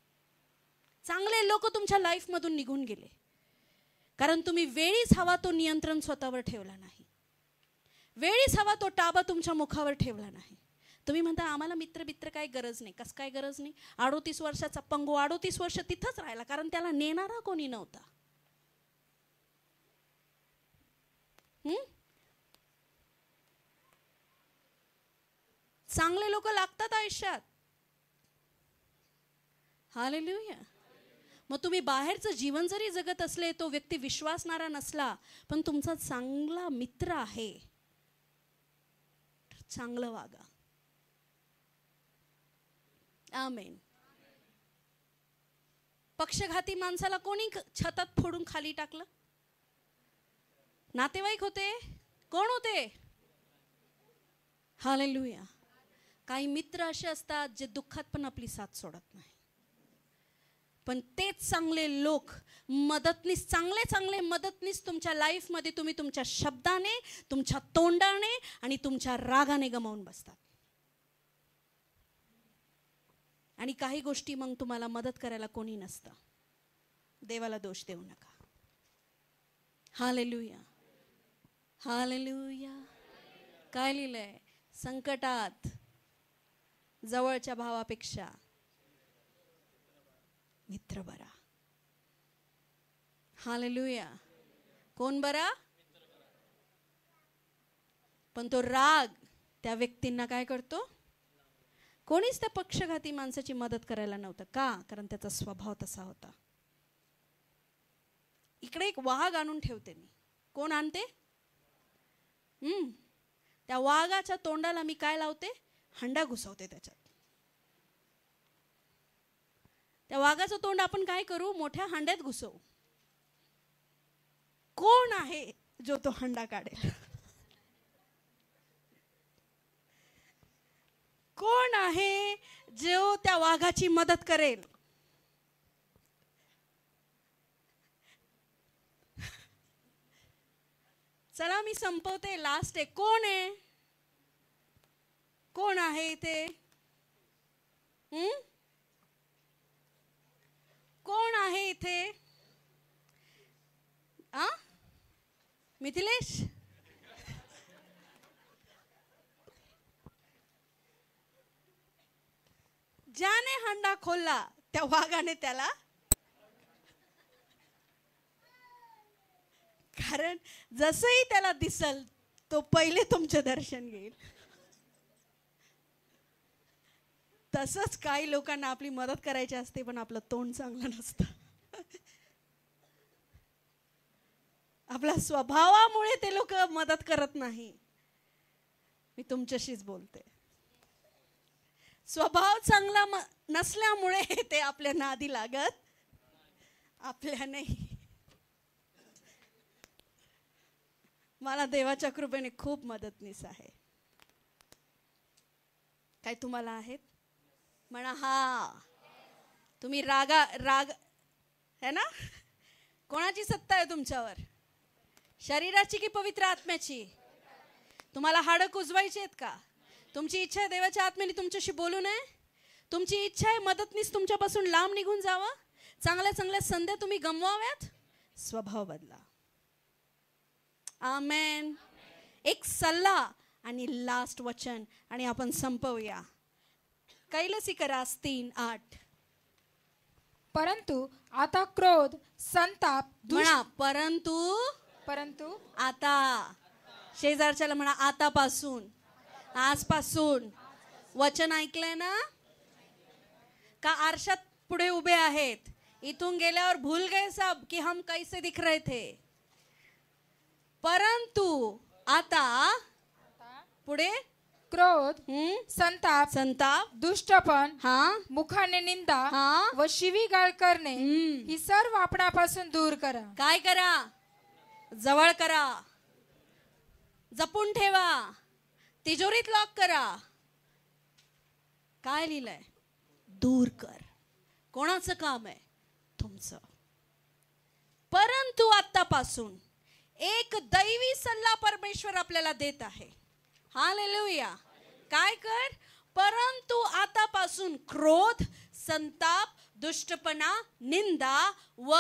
चांगले लोक तुमच्या लाईफमधून निघून गेले, कारण तुम्ही वेळीच हवा तो नियंत्रण स्वतःवर ठेवला नाही. वेळीच हवा तो ताबा तुमच्या मुखावर ठेवला नाही. तुम्ही म्हणता आम्हाला मित्र काय गरज नाही. कसं काय गरज नाही? 38 वर्षाचा पंगू 38 वर्ष तिथंच राहिला, कारण त्याला नेणारा कोणी नव्हता. चांगले लोक लागतात आयुष्यात. हालेलुया. मग तुम्ही बाहेरचं जीवन जरी जगत असले, तो व्यक्ती विश्वासणारा नसला, पण तुमचा चांगला मित्र आहे, तर चांगलं वागा. आमेन. पक्षघाती माणसाला कोणी छतात फोडून खाली टाकलं? नातेवाईक होते? कोण होते? हालेलुया. काही मित्र असे असतात जे दुःखात पण आपली साथ सोडत नाही, पण तेच चांगले लोक मदतनीस, चांगले मदतनीस तुमच्या लाईफमध्ये तुम्ही तुमच्या शब्दाने, तुमच्या तोंडाने आणि तुमच्या रागाने गमावून बसतात. आणि काही गोष्टी मग तुम्हाला मदत करायला कोणी नसतं. देवाला दोष देऊ नका. हालेलुया. हालेलुया. काय लिहिलंय? संकटात जवळच्या भावापेक्षा मित्र बरा. हालेलुया. कोण बरा? पण तो राग त्या व्यक्तींना काय करतो? कोणीच त्या पक्षघाती माणसाची मदत करायला नव्हतं. का? कारण त्याचा स्वभाव तसा होता. इकडे एक वाघ आणून ठेवते मी. कोण आणते? त्या वाघाच्या तोंडाला मी काय लावते? हंडा घुसवते त्याच्यात. त्या वाघाचं तोंड आपण काय करू? मोठ्या हंड्यात घुसवू. कोण आहे जो तो हंडा काढेल? कोण आहे जो त्या वाघाची मदत करेल? चला मी संपवते. लास्ट आहे. कोण आहे? कोण आहे इथे? कोण आहे इथे? मिथिलेश? ज्याने हंडा खोलला त्या वाघाने त्याला, कारण जसंही त्याला दिसल तो पहिले तुमचे दर्शन घेईल. तसंच काही लोकांना आपली मदत करायची असते, पण आपलं तोंड चांगलं नसतं. आपल्या स्वभावामुळे ते लोक मदत करत नाही. मी तुमच्याशीच बोलते. स्वभाव चांगला नसल्यामुळे ते आपल्या नादी लागत, आपल्या नाही. मला देवाच्या कृपेने खूप मदतनीस आहे. काय तुम्हाला आहेत? म्हणा हा. तुम्ही राग है ना? कोणाची सत्ता आहे तुमच्यावर? शरीराची की पवित्र आत्म्याची? तुम्हाला हाडं कुजवायची आहेत का? तुमची इच्छा आहे देवाच्या आत्म्याने तुमच्याशी बोलू नये? तुमची इच्छा आहे मदतनीस तुमच्यापासून लांब निघून जावं? चांगल्या संध्या तुम्ही गमवाव्यात? स्वभाव बदला. आमेन. एक सल्ला आणि लास्ट वचन आणि आपण संपवूया. कैलसिकरास 3:8. परंतु आता क्रोध, संताप, म्हणा परंतु आता. शेजारच्याला म्हणा आतापासून, आजपासून. वचन ऐकलंय ना? का आरशात पुढे उभे आहेत? इथून गेल्यावर भूल गए सब कि हम कैसे दिख रहे थे. परंतु आता पुढे क्रोध, संताप, दुष्टपण, मुखाने निंदा व शिवीगाळ करणे ही सर्व आपणापासून दूर करा. काय करा? जवळ करा, जपून ठेवा, तिजोरीत लॉक करा. काय लिहिलंय? दूर कर. कोणाचं काम आहे? तुमचं. परंतु आतापासून एक दैवी सल्ला परमेश्वर आपल्याला देत आहे. हालेलुया. काय कर? परंतु आता आपल्यापासून क्रोध, संताप, दुष्टपणा, निंदा व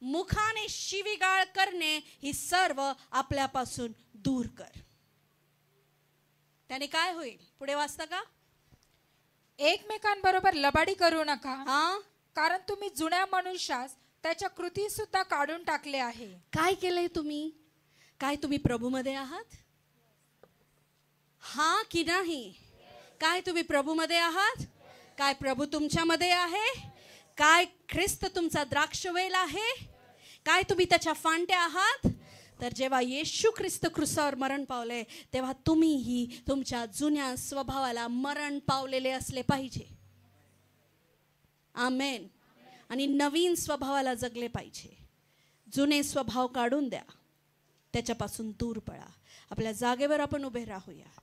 मुखाने शिवीगाळ करणे ही सर्व आपल्यापासून दूर कर. त्याने काय होईल? पुढे वाचता का? एकमेकांबरोबर लबाडी करू नका, हा, कारण तुम्ही जुन्या मनुष्यास त्याच्या कृती सुद्धा काढून टाकले आहे. काय केलंय तुम्ही? काय तुम्ही प्रभूमध्ये आहात? हा की नाही? काय तुम्ही प्रभूमध्ये आहात? काय प्रभू तुमच्यामध्ये आहे? काय ख्रिस्त तुमचा द्राक्षवेल आहे? काय तुम्ही त्याच्या फांट्या आहात? तर जेव्हा येशू ख्रिस्त क्रूसावर मरण पावले, तेव्हा तुम्हीही तुमच्या जुन्या स्वभावाला मरण पावलेले असले पाहिजे. आमेन. आणि नवीन स्वभावाला जगले पाहिजे. जुने स्वभाव काढून द्या, त्याच्यापासून दूर पळा. आपल्या जागेवर आपण उभे राहूया.